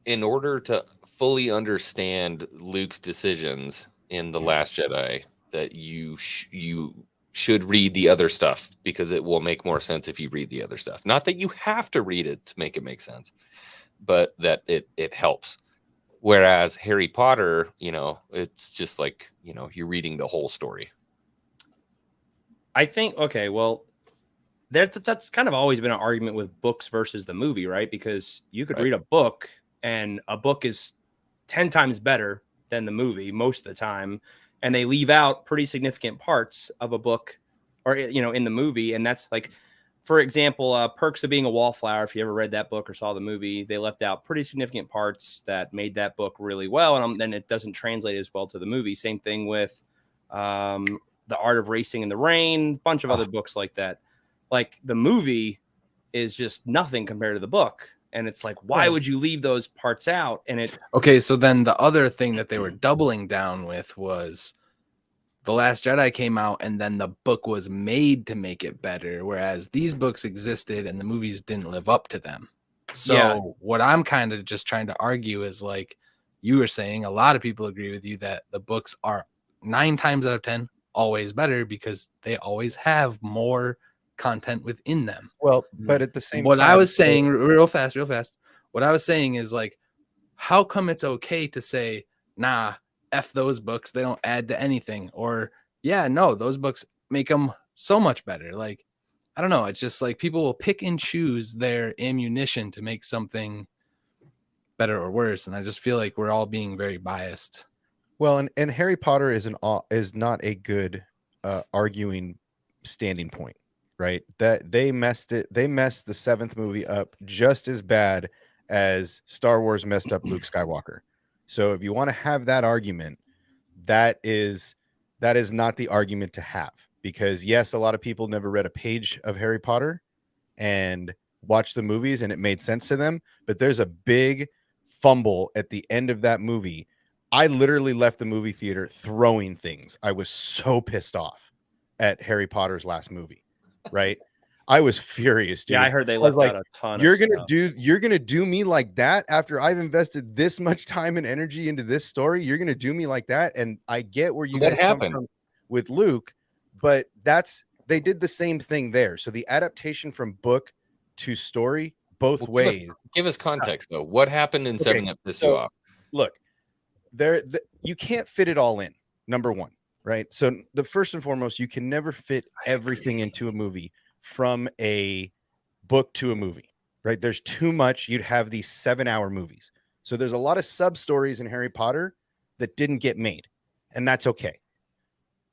in order to fully understand Luke's decisions in The Last Jedi, that you should read the other stuff because it will make more sense if you read the other stuff. Not that you have to read it to make it make sense, but that it helps. Whereas Harry Potter, it's just like, you're reading the whole story. I think. Okay, well, that's kind of always been an argument with books versus the movie, right? Because you could Right. read a book, and a book is 10 times better than the movie most of the time, and they leave out pretty significant parts of a book, or in the movie, and that's like, for example, Perks of Being a Wallflower. If you ever read that book or saw the movie, they left out pretty significant parts that made that book really well, and then it doesn't translate as well to the movie. Same thing with The Art of Racing in the Rain, a bunch of other books like that. Like, the movie is just nothing compared to the book, and it's like, why would you leave those parts out? And it Okay, so then the other thing that they were doubling down with was The Last Jedi came out and then the book was made to make it better, whereas these books existed and the movies didn't live up to them. So Yeah. what I'm kind of just trying to argue is, like you were saying, a lot of people agree with you that the books are 9 times out of 10 always better because they always have more content within them. Well, but at the same What time, I was saying real fast, what I was saying is, like, how come it's okay to say, nah, F those books, they don't add to anything, or yeah, no, those books make them so much better. Like, I don't know, it's just like people will pick and choose their ammunition to make something better or worse, and I just feel like we're all being very biased. Well, and Harry Potter is not a good arguing standing point, right? That they messed the 7th movie up just as bad as Star Wars messed up Luke Skywalker. So if you want to have that argument, that is that is not the argument to have, because yes, a lot of people never read a page of Harry Potter and watched the movies and it made sense to them, but there's a big fumble at the end of that movie. I literally left the movie theater throwing things. I was so pissed off at Harry Potter's last movie, right? I was furious, dude. Yeah, I heard they was left like, out a ton. You're of gonna stuff. you're gonna do me like that after I've invested this much time and energy into this story. You're gonna do me like that, and I get where you What guys come happened? from with Luke, but they did the same thing there. So the adaptation from book to story, both Well, ways. Give us context though. What happened in 7 that pissed you off? Look, you can't fit it all in. Number one, right? So the first and foremost, you can never fit everything into a movie from a book to a movie, right? There's too much. You'd have these 7-hour movies. So there's a lot of sub stories in Harry Potter that didn't get made, and that's okay.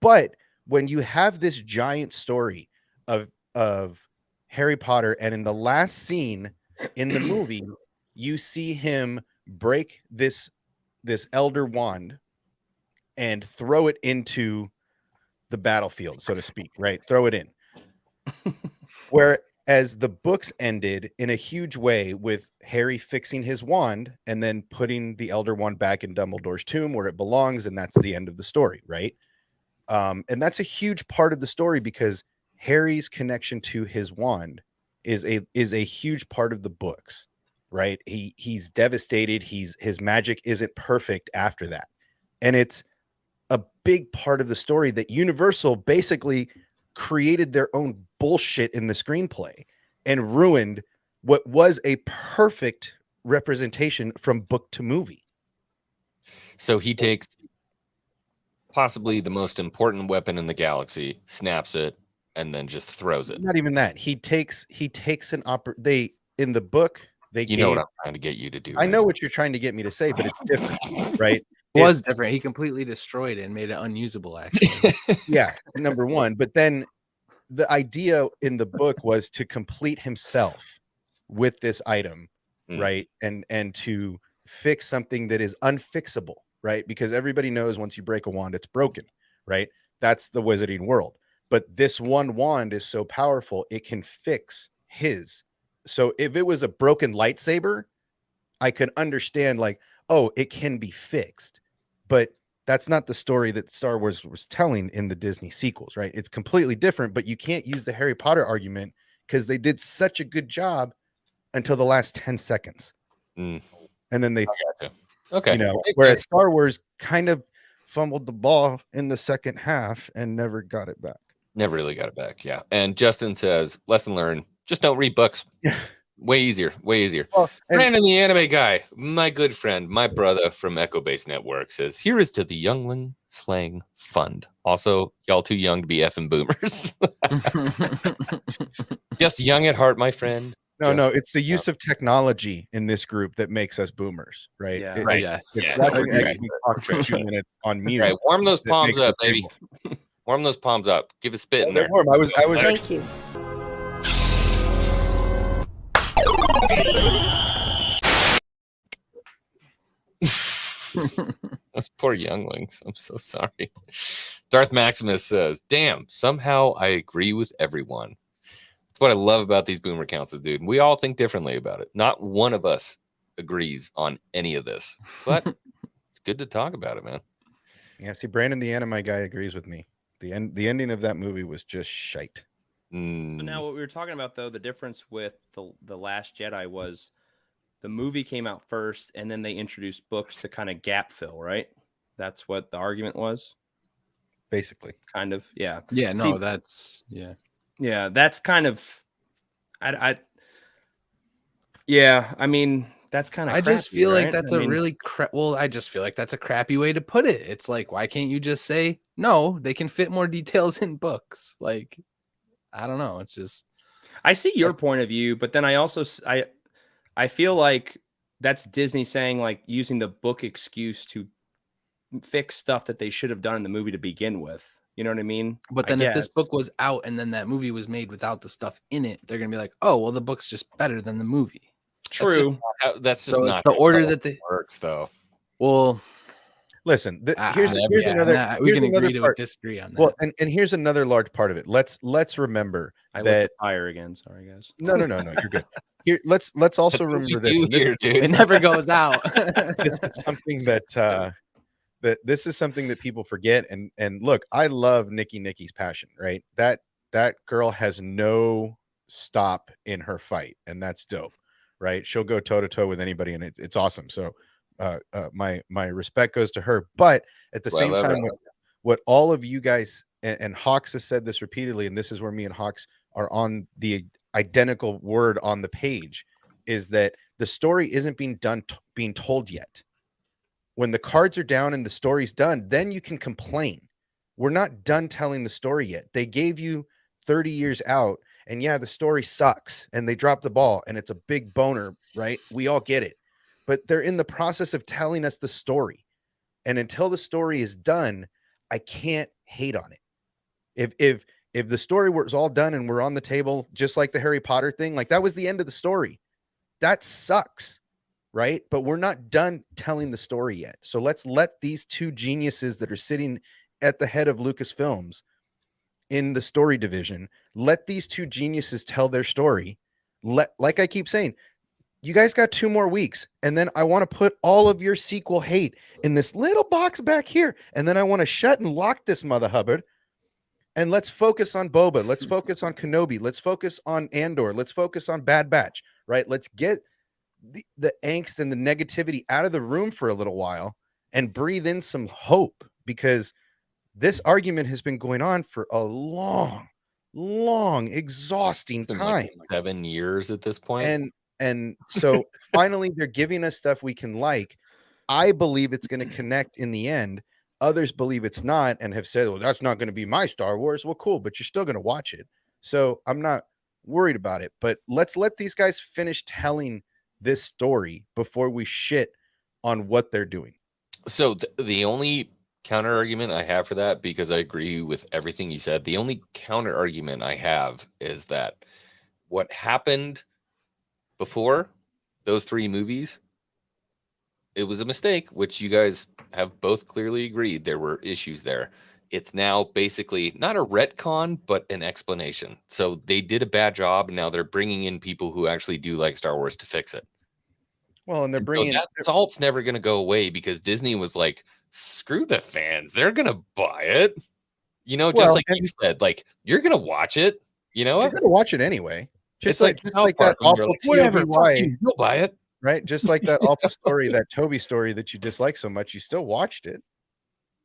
But when you have this giant story of Harry Potter, and in the last scene in the movie, you see him break this elder wand and throw it into the battlefield, so to speak, right? Throw it in. Whereas the books ended in a huge way with Harry fixing his wand and then putting the elder wand back in Dumbledore's tomb where it belongs, and that's the end of the story, right? And that's a huge part of the story, because Harry's connection to his wand is a huge part of the books, right? He's devastated. His magic isn't perfect after that. And it's a big part of the story that Universal basically created their own bullshit in the screenplay and ruined what was a perfect representation from book to movie. So he takes possibly the most important weapon in the galaxy, snaps it, and then just throws it. Not even that. He takes an in the book, they You know what I'm trying to get you to do. I know what you're trying to get me to say, but it's different, right? It was different. He completely destroyed it and made it unusable, actually. Yeah, number one. But then the idea in the book was to complete himself with this item, right? And to fix something that is unfixable, right? Because everybody knows once you break a wand, it's broken, right? That's the wizarding world. But this one wand is so powerful, it can fix his. So if it was a broken lightsaber, I could understand, like, oh, it can be fixed. But that's not the story that Star Wars was telling in the Disney sequels, right? It's completely different, but you can't use the Harry Potter argument because they did such a good job until the last 10 seconds. And then they, okay, you know, whereas Star Wars kind of fumbled the ball in the second half and never got it back. Never really got it back. Yeah. And Justin says, lesson learned, just don't read books. Way easier. Well, Brandon, the anime guy, my good friend, my brother from Echo Base Network, says, here is to the Youngling Slang Fund. Also, y'all too young to be effing boomers. Just young at heart, my friend. No, it's the use of technology in this group that makes us boomers, right? Yeah. It, Right. Yes. It's Yeah. watching XP talk for 2 minutes on mute. Right, warm those that palms makes up, us baby. able. Warm those palms up. Give a spit in They're there. warm. I was Thank you. Those poor younglings. I'm so sorry. Darth Maximus says, damn, somehow I agree with everyone. That's what I love about these boomer councils, dude. We all think differently about it. Not one of us agrees on any of this, but it's good to talk about it, man. Yeah, see, Brandon, the anime guy, agrees with me. The ending of that movie was just shite. But now what we were talking about, though, the difference with the Last Jedi was the movie came out first, and then they introduced books to kind of gap fill, right? That's what the argument was. Basically, kind of, yeah. Yeah, no, See, that's yeah, that's kind of, yeah. I mean, that's kind of. I just crappy, feel like right? that's I a mean, really I just feel like that's a crappy way to put it. It's like, why can't you just say no? They can fit more details in books. Like, I don't know. It's just. I see your point of view, but then I also I feel like that's Disney saying, like, using the book excuse to fix stuff that they should have done in the movie to begin with. You know what I mean? But then if this book was out and then that movie was made without the stuff in it, they're gonna be like, oh, well, the book's just better than the movie. True. That's just So not it's the how order Star that Wars works, though. Well, Listen, here's we another. we Here's can another agree to part. disagree on that. Well, and here's another large part of it. Let's remember I lit that. the fire again. Sorry, guys. No, you're good. Here, let's also That's what we remember this. do And this, here, dude. it never goes out. this is something that this is something that people forget. And look, I love Nikki's passion, right? That girl has no stop in her fight, and that's dope, right? She'll go toe to toe with anybody, and it's awesome. So my respect goes to her. But at the same time, what all of you guys and Hawks has said this repeatedly, and this is where me and Hawks are on the identical word on the page, is that the story isn't being told yet. When the cards are down and the story's done, then you can complain. We're not done telling the story yet. They gave you 30 years out, and yeah, the story sucks and they dropped the ball and it's a big boner, right? We all get it. But they're in the process of telling us the story. And until the story is done, I can't hate on it. If the story was all done and we're on the table, just like the Harry Potter thing, like that was the end of the story. That sucks, right? But we're not done telling the story yet. So let's let these two geniuses that are sitting at the head of Lucasfilms in the story division, let these two geniuses tell their story. Like I keep saying, you guys got 2 more weeks, and then I want to put all of your sequel hate in this little box back here, and then I want to shut and lock this mother hubbard, and let's focus on Boba. Let's focus on Kenobi. Let's focus on Andor. Let's focus on Bad Batch, right? Let's get the angst and the negativity out of the room for a little while and breathe in some hope, because this argument has been going on for a long, exhausting time. Like 7 years at this point. And so finally they're giving us stuff we can like. I believe it's going to connect in the end. Others believe it's not and have said, well, that's not going to be my Star Wars. Well, cool, but you're still going to watch it. So I'm not worried about it, but let's let these guys finish telling this story before we shit on what they're doing. So the only counter argument I have for that, because I agree with everything you said, the only counter argument I have is that what happened before those 3 movies, it was a mistake, which you guys have both clearly agreed there were issues there. It's now basically not a retcon, but an explanation. So they did a bad job, and now they're bringing in people who actually do like Star Wars to fix it. Well, and they're bringing that salt's never going to go away, because Disney was like, screw the fans, they're going to buy it. You know, just like you said, like, you're going to watch it. You know, you're going to watch it anyway. Just like that awful like, whatever, you'll buy it. Right? Just like that awful story, that Toby story that you dislike so much, you still watched it,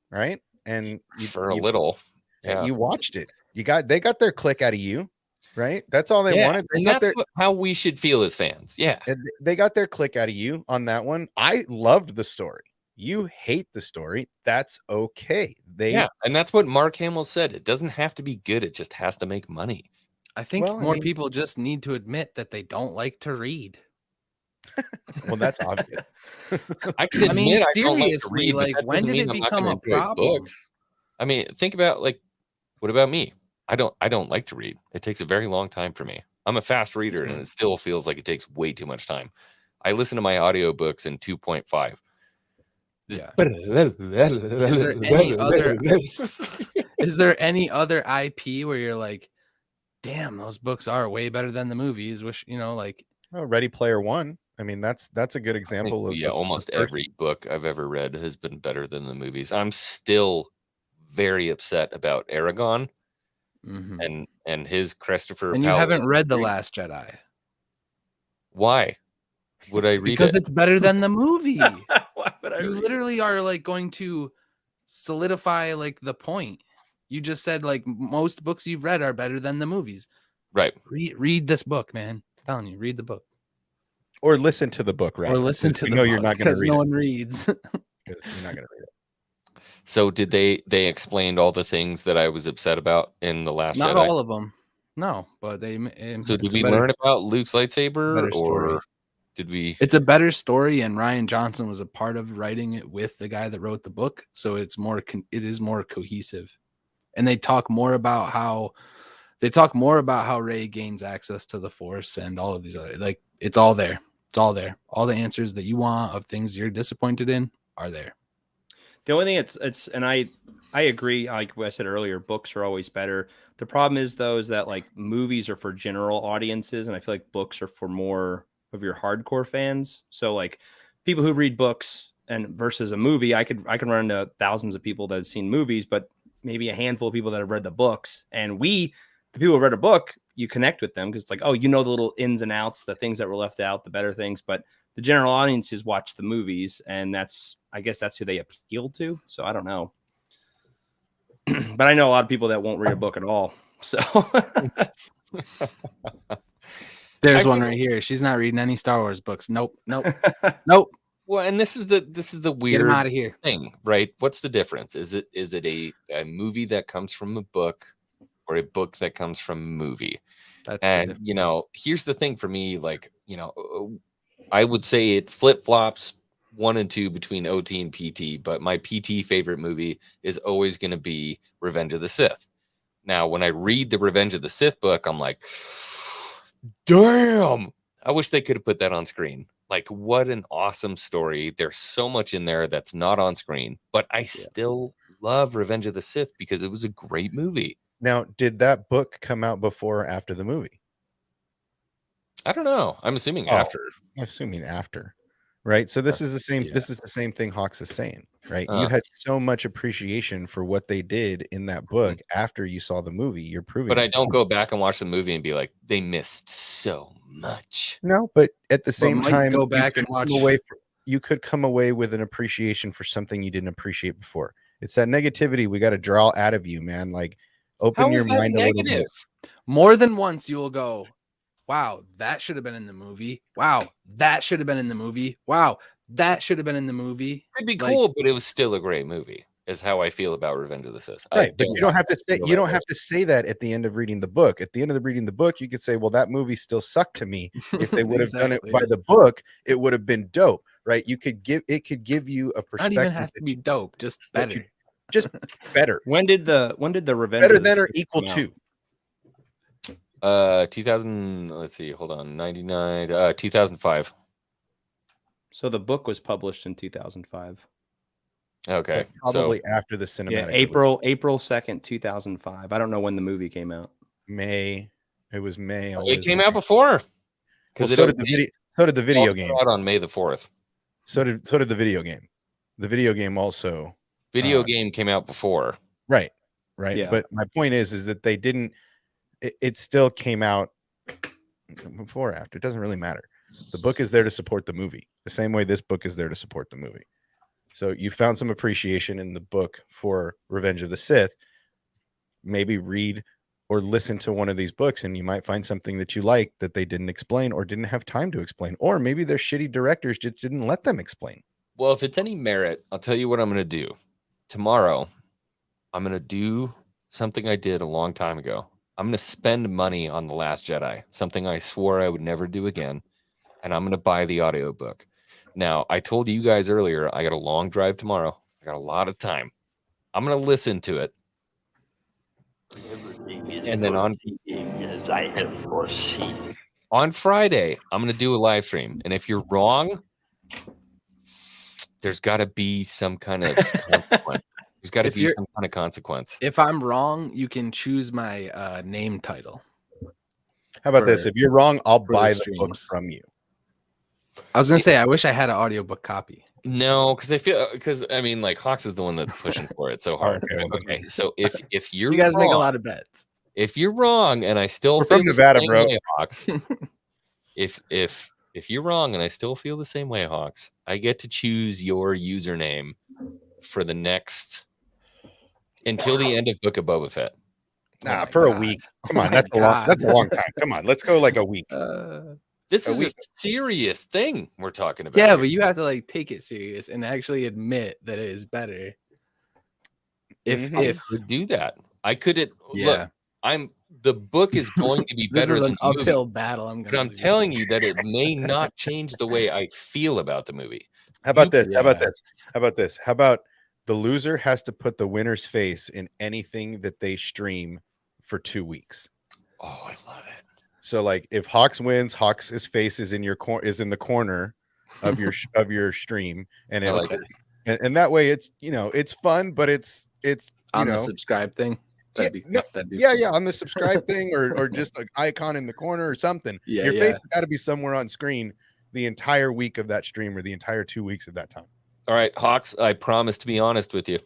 right? And for a little, yeah, you watched it. They got their click out of you, right? That's all they wanted. And that's how we should feel as fans. Yeah, they got their click out of you on that one. I loved the story. You hate the story. That's okay. And that's what Mark Hamill said. It doesn't have to be good. It just has to make money. I think more people just need to admit that they don't like to read. Well, that's obvious. I mean, seriously, like when did it become a problem? Books. I mean, think about, like, what about me? I don't like to read. It takes a very long time for me. I'm a fast reader, and it still feels like it takes way too much time. I listen to my audiobooks in 2.5. Yeah. Is there any other IP where you're like, damn, those books are way better than the movies? Wish, like Ready Player One. I mean, that's a good example of almost every book I've ever read has been better than the movies. I'm still very upset about Aragon and his Christopher. And you haven't read The Last Jedi. Why would I read because it? It's better than the movie. Why would I you literally are like going to solidify like the point. You just said like most books you've read are better than the movies. Right. Read this book, man. I'm telling you, read the book. Or listen to the book, right? Or listen to the book. You're not going to read no one reads. You're not going to read it. So did they explained all the things that I was upset about in The Last Jedi? Not all of them. No, but they. So did we learn about Luke's lightsaber, or did we? It's a better story, and Rian Johnson was a part of writing it with the guy that wrote the book, so it's more. It is more cohesive, and they talk more about how Rey gains access to the Force and all of these other, like, it's all there. It's all there. All the answers that you want of things you're disappointed in are there. The only thing it's and I agree. Like what I said earlier, books are always better. The problem is though is that like movies are for general audiences, and I feel like books are for more of your hardcore fans. So like people who read books and versus a movie, I can run into thousands of people that have seen movies, but maybe a handful of people that have read the books. And the people who read a book, you connect with them because it's like, oh, you know the little ins and outs, the things that were left out, the better things. But the general audiences watch the movies, and I guess that's who they appeal to. So I don't know. But I know a lot of people that won't read a book at all. So There's one right here. She's not reading any Star Wars books. Nope. Nope. Well, and this is the Get him weird out of here. thing, right? What's the difference? Is it a movie that comes from a book or a book that comes from a movie? That's the And difference. here's the thing for me, like, I would say it flip-flops 1 and 2 between OT and PT, but my PT favorite movie is always going to be Revenge of the Sith. Now, when I read the Revenge of the Sith book, I'm like, damn, I wish they could have put that on screen. Like, what an awesome story. There's so much in there that's not on screen, but I still love Revenge of the Sith because it was a great movie. Now, did that book come out before or after the movie? I don't know. I'm assuming Oh. after. I'm assuming after, right? So this is the same. Yeah. This is the same thing Hawks is saying, right? You had so much appreciation for what they did in that book after you saw the movie. You're proving, But I it. don't go back and watch the movie and be like, they missed so much. No, but at the same might time, go you back could and watch- come away. You could come away with an appreciation for something you didn't appreciate before. It's that negativity we got to draw out of you, man. Like, open How your is that mind a little negative? bit. More than once, you will go, wow, that should have been in the movie. Wow, that should have been in the movie. Wow, that should have been in the movie. It'd be Like- cool, but it was still a great movie, is how I feel about Revenge of the Sith. Right, but you don't have to say feel you that don't way. have to say that at the end of reading the book. At the end of reading the book, you could say, "Well, that movie still sucked to me. If they would have done it by Exactly. the book, it would have been dope." Right? You could give you a Not perspective even has to that be dope, just what you- better. just better, when did the Revenge better of the than or Sith equal come out? to. 2000, let's see, hold on, 99, 2005. So the book was published in 2005. Okay, Probably after the cinematic. Yeah, release. April 2nd, 2005. I don't know when the movie came out. May. It was May. it always came May. out before. Well, Because so did the video. So did the video game. out on May the 4th. So did the video game. The video game also. Video game came out before. Right. Yeah. But my point is that they didn't. It still came out before or after. It doesn't really matter. The book is there to support the movie, the same way this book is there to support the movie. So you found some appreciation in the book for Revenge of the Sith. Maybe read or listen to one of these books, and you might find something that you like that they didn't explain or didn't have time to explain, or maybe their shitty directors just didn't let them explain. Well, if it's any merit, I'll tell you what I'm going to do. Tomorrow, I'm going to do something I did a long time ago. I'm going to spend money on The Last Jedi, something I swore I would never do again, and I'm going to buy the audiobook. Now, I told you guys earlier, I got a long drive tomorrow. I got a lot of time. I'm going to listen to it. And then as I have foreseen. on Friday, I'm going to do a live stream. And if you're wrong, there's got to be some kind of consequence. There's got to If be you're- some kind of consequence. If I'm wrong, you can choose my name title. How about this? For- If you're wrong, I'll for the buy the book streams. from you. I was gonna say I wish I had an audiobook copy. No, because I mean, like Hawks is the one that's pushing for it so hard. Okay, well, Okay, so if you're You guys make a wrong- lot of bets. if you're wrong and I still We're feel from the Nevada, same bro. way, Hawks, if you're wrong and I still feel the same way, Hawks, I get to choose your username for the next until the end of Book of Boba Fett. Nah, my for a God. week. Come on, my that's a long. God. That's a long time. Come on, let's go like a week. This A is week. a serious thing we're talking about. Yeah, here. but you have to like take it serious and actually admit that it is better. If Mhm. I if could do that. I couldn't. yeah, Look, the book is going to be this better is than an the movie. uphill battle. I'm But gonna. I'm lose. telling you that it may not change the way I feel about the movie. How about this? How about yeah. this? How about this? How about the loser has to put the winner's face in anything that they stream for 2 weeks? Oh, I love it. So, like, if Hawks wins, Hawks' face is in your is in the corner of your of your stream, and I if like it. and that way it's it's fun, but it's On the subscribe thing. Yeah, yeah, on the subscribe thing or just an icon in the corner or something. Yeah, Your yeah. face has got to be somewhere on screen the entire week of that stream or the entire 2 weeks of that time. All right, Hawks, I promise to be honest with you.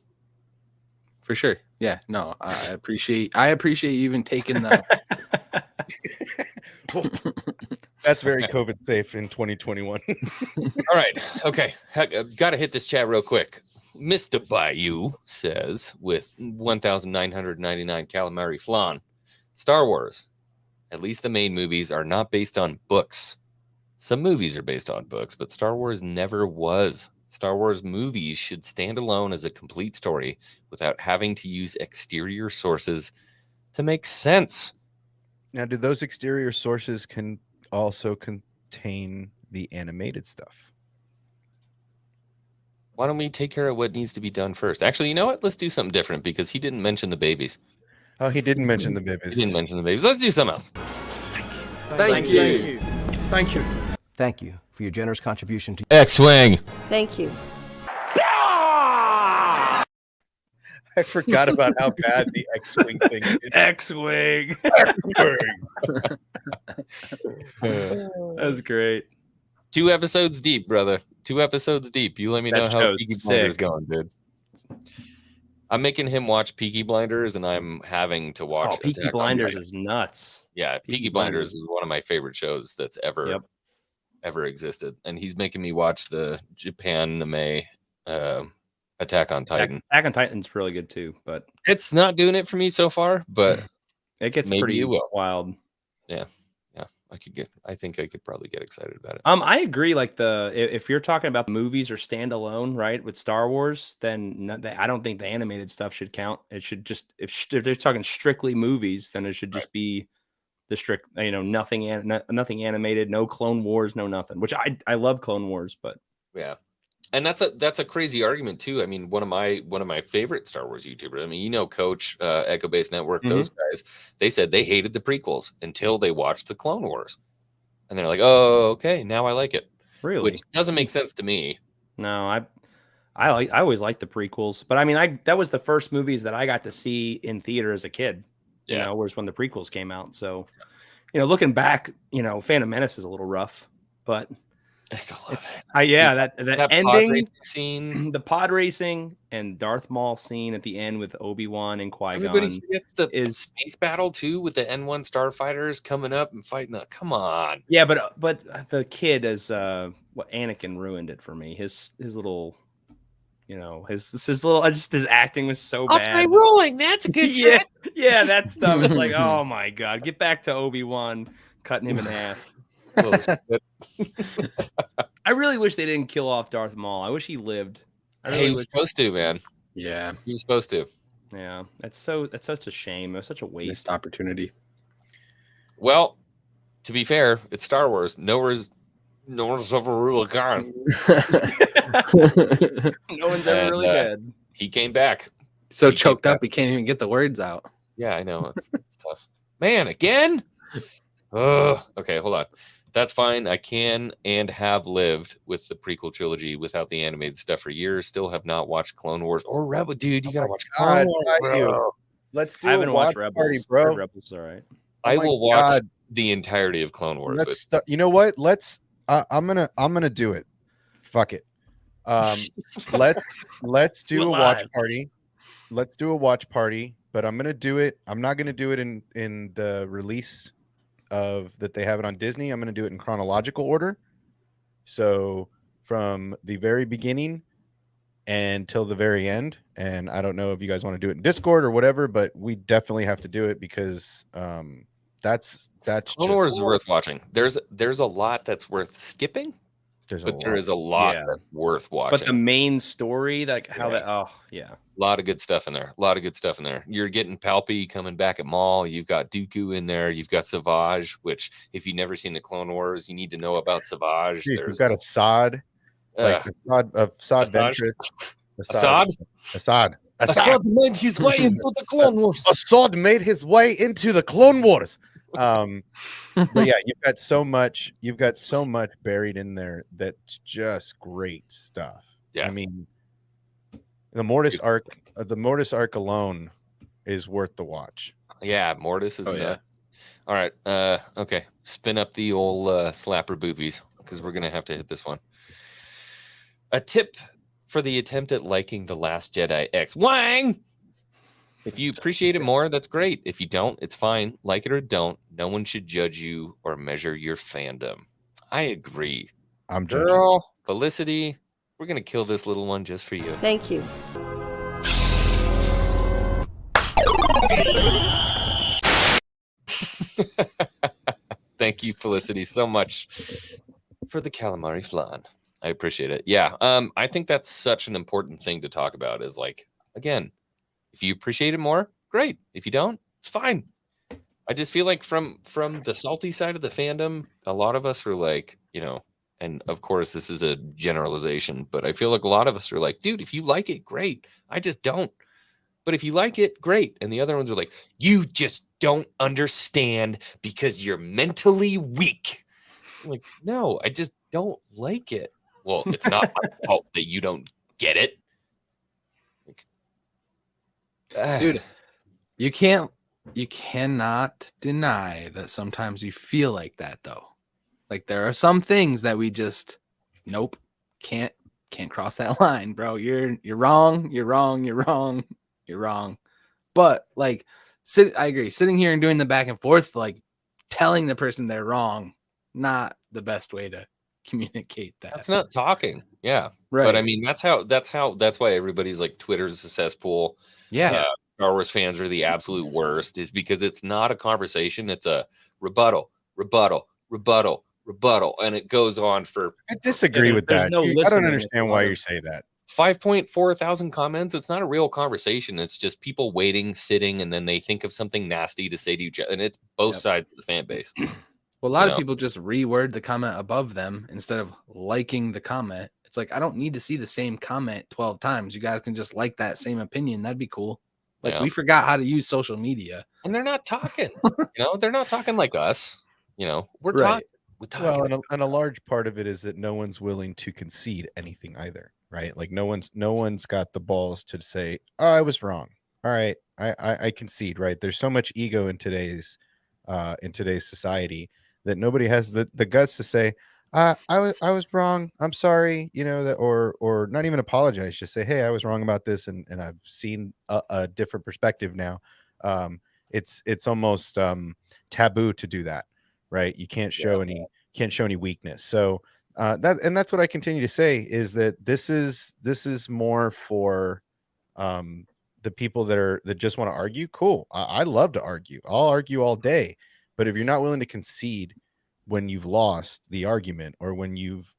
For sure. Yeah, no, I appreciate you even taking the That's very COVID safe in 2021. All right. Okay. Got to hit this chat real quick. Mr. Bayou says with 1,999 calamari flan, Star Wars, at least the main movies, are not based on books. Some movies are based on books, but Star Wars never was. Star Wars movies should stand alone as a complete story without having to use exterior sources to make sense. Now, do those exterior sources can also contain the animated stuff? Why don't we take care of what needs to be done first? Actually, you know what? Let's do something different because he didn't mention the babies. Oh, he didn't mention the He babies. didn't mention the babies. Let's do something else. Thank you. Thank you. Thank you for your generous contribution to X-Wing. Thank you. I forgot about how bad the X-Wing thing is. X-Wing. That's great. 2 episodes deep, brother. 2 episodes deep. You let me know That how show's Peaky Blinders sick. going, dude. I'm making him watch Peaky Blinders, and I'm having to watch Oh, Peaky Attack on Blinders Titan. is nuts. Yeah, Peaky Blinders is one of my favorite shows that's ever existed, and he's making me watch the Japan anime Attack on Titan. Attack on Titan's really good too, but It's not doing it for me so far, but it gets maybe pretty you will. wild. Yeah, I think I could probably get excited about it. I agree. Like if you're talking about the movies or standalone, right, with Star Wars, then I don't think the animated stuff should count. It should just if they're talking strictly movies, then it should just be the strict, nothing animated, no Clone Wars, no nothing. Which I love Clone Wars, but Yeah. And that's a crazy argument too. I mean, one of my favorite Star Wars YouTubers. I mean, Coach, Echo Base Network, those guys. They said they hated the prequels until they watched the Clone Wars, and they're like, "Oh, okay, now I like it." really, Which doesn't make sense to me. no, I always liked the prequels, but I mean, that was the first movies that I got to see in theater as a kid. Yeah. Whereas when the prequels came out, so looking back, Phantom Menace is a little rough, but I still love it. that That pod ending racing scene. the pod racing and Darth Maul scene at the end with Obi-Wan and Everybody Qui-Gon forgets the is space battle too, with the N1 starfighters coming up and fighting. Come on. yeah, but the kid is what Anakin ruined it for me. His little his little his acting was so bad. rolling. That's a good yeah, that stuff is like, oh my god, get back to Obi-Wan cutting him in half. I really wish they didn't kill off Darth Maul. I wish he lived. He was supposed to, man. Yeah, He was supposed to. Yeah, that's such a shame. It was such a waste. missed opportunity. Well, to be fair, it's Star Wars. No one's ever really gone. No one's ever really dead. He came back. So He choked came up, he can't even get the words out. Yeah, I know. It's tough. Man, again? Okay, hold on. That's fine. I can and have lived with the prequel trilogy without the animated stuff for years. Still have not watched Clone Wars or Rebel. Dude, you gotta watch Clone Wars, bro. Let's do I haven't a watched watch Rebels. party, Heard bro. Rebels is all right. I my will watch God. the entirety of Clone Wars. Let's you know what? I'm gonna do it. Fuck it. Let's do Do it a watch live. party. Let's do a watch party, but I'm gonna do it. I'm not gonna do it in the release of that they have it on Disney. I'm gonna do it in chronological order. So from the very beginning until the very end. And I don't know if you guys want to do it in Discord or whatever, but we definitely have to do it because that's Clone Wars is worth watching. There's a lot that's worth skipping, but there is a lot Yeah. that's worth watching. But the main story, like how Yeah. that, oh yeah, A lot of good stuff in there. You're getting Palpy coming back at Maul. You've got Dooku in there. You've got Savage, which if you've never seen the Clone Wars, you need to know about Savage. Dude, you've got Assad, like Assad Ventress. Assad made his way into the Clone Wars. Assad made his way into the Clone Wars. But yeah, you've got so much buried in there that's just great stuff. Yeah. I mean, The Mortis arc alone is worth the watch. Yeah, Mortis is nuts. All right. Okay. Spin up the old slapper boobies because we're gonna have to hit this one. A tip for the attempt at liking The Last Jedi X. Wang! If you appreciate it more, that's great. If you don't, it's fine. Like it or don't. No one should judge you or measure your fandom. I agree. I'm judging. Girl, Felicity, we're gonna kill this little one just for you. Thank you. Thank you, Felicity, so much for the calamari flan. I appreciate it. Yeah, I think that's such an important thing to talk about. Is like, again, if you appreciate it more, great. If you don't, it's fine. I just feel like from the salty side of the fandom, a lot of us are like, you know, and of course this is a generalization, but I feel like a lot of us are like, dude, if you like it, great. I just don't. But if you like it, great. And the other ones are like, you just don't understand because you're mentally weak. I'm like, no, I just don't like it. Well, it's not my fault that you don't get it. Like, Dude, you cannot deny that sometimes you feel like that though. Like there are some things that we just nope, can't cross that line, bro. You're wrong. But like I agree, sitting here and doing the back and forth, like telling the person they're wrong, not the best way to communicate that. That's not talking. Yeah. Right. But I mean, that's why everybody's like Twitter's a cesspool. Yeah. Star Wars fans are the absolute worst, is because it's not a conversation. It's a rebuttal. And it goes on for. I disagree with that. no I don't listening understand why you say that. 5.4 thousand comments. It's not a real conversation. It's just people waiting, sitting, and then they think of something nasty to say to each other. And it's both sides of the fan base. Well, a lot of people just reword the comment above them instead of liking the comment. It's like, I don't need to see the same comment 12 times. You guys can just like that same opinion. That'd be cool. Like, we forgot how to use social media. And they're not talking. They're not talking like us. We're Right. talking. Well, and a large part of it is that no one's willing to concede anything either, right? Like no one's got the balls to say, "Oh, I was wrong." All right, I concede, right? There's so much ego in today's society that nobody has the guts to say, I was wrong. I'm sorry, that, or not even apologize. Just say, hey, I was wrong about this, and I've seen a different perspective now. It's almost taboo to do that, right? You can't show any weakness. So that's what I continue to say, is that this is more for the people that just want to argue. Cool. I love to argue. I'll argue all day. But if you're not willing to concede when you've lost the argument, or when you've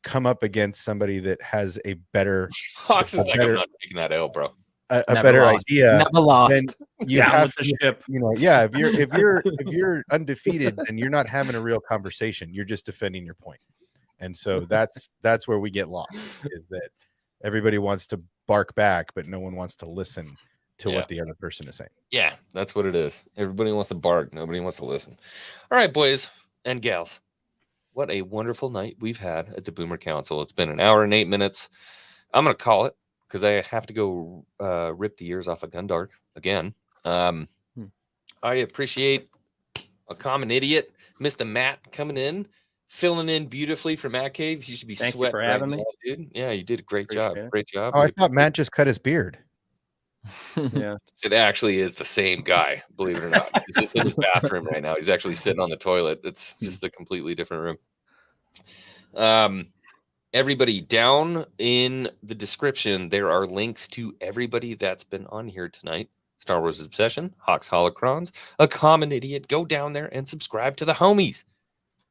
come up against somebody that has a better Hawks is like, I'm not taking that L, bro. A better idea, never lost. then you Down have with the to, ship. yeah. If you're undefeated, then you're not having a real conversation. You're just defending your point. And so that's where we get lost, is that everybody wants to bark back, but no one wants to listen to what the other person is saying. Yeah, that's what it is. Everybody wants to bark. Nobody wants to listen. All right, boys and gals. What a wonderful night we've had at the Boomer Council. It's been an hour and 8 minutes. I'm going to call it, because I have to go rip the ears off of Gundark again. I appreciate a common idiot, Mr. Matt, coming in, filling in beautifully for Matt Cave. You should be Thank you sweating for right having now, me. dude. Yeah, you did a great Appreciate job. it. Great job. Oh, I thought Matt just cut his beard. Yeah. It actually is the same guy, believe it or not. He's just in his bathroom right now. He's actually sitting on the toilet. It's just a completely different room. Everybody, down in the description, there are links to everybody that's been on here tonight. Star Wars Obsession, Hawks Holocrons, A Common Idiot. Go down there and subscribe to the homies.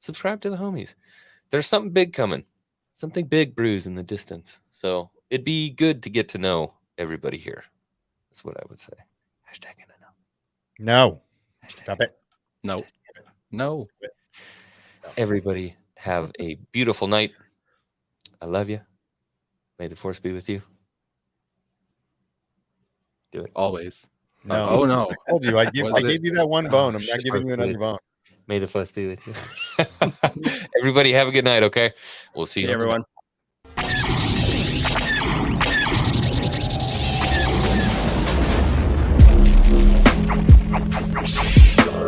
Subscribe to the homies. There's something big coming. Something big brews in the distance. So it'd be good to get to know everybody here. That's what I would say. Hashtag in a No. Stop it. No. Everybody have a beautiful night. I love you. May the force be with you. Do it. Always. No. Oh no. I told you. I gave you that one bone. I'm not giving you another bone. May the force be with you. Everybody have a good night, okay? We'll see you Hey, everyone.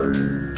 Bye.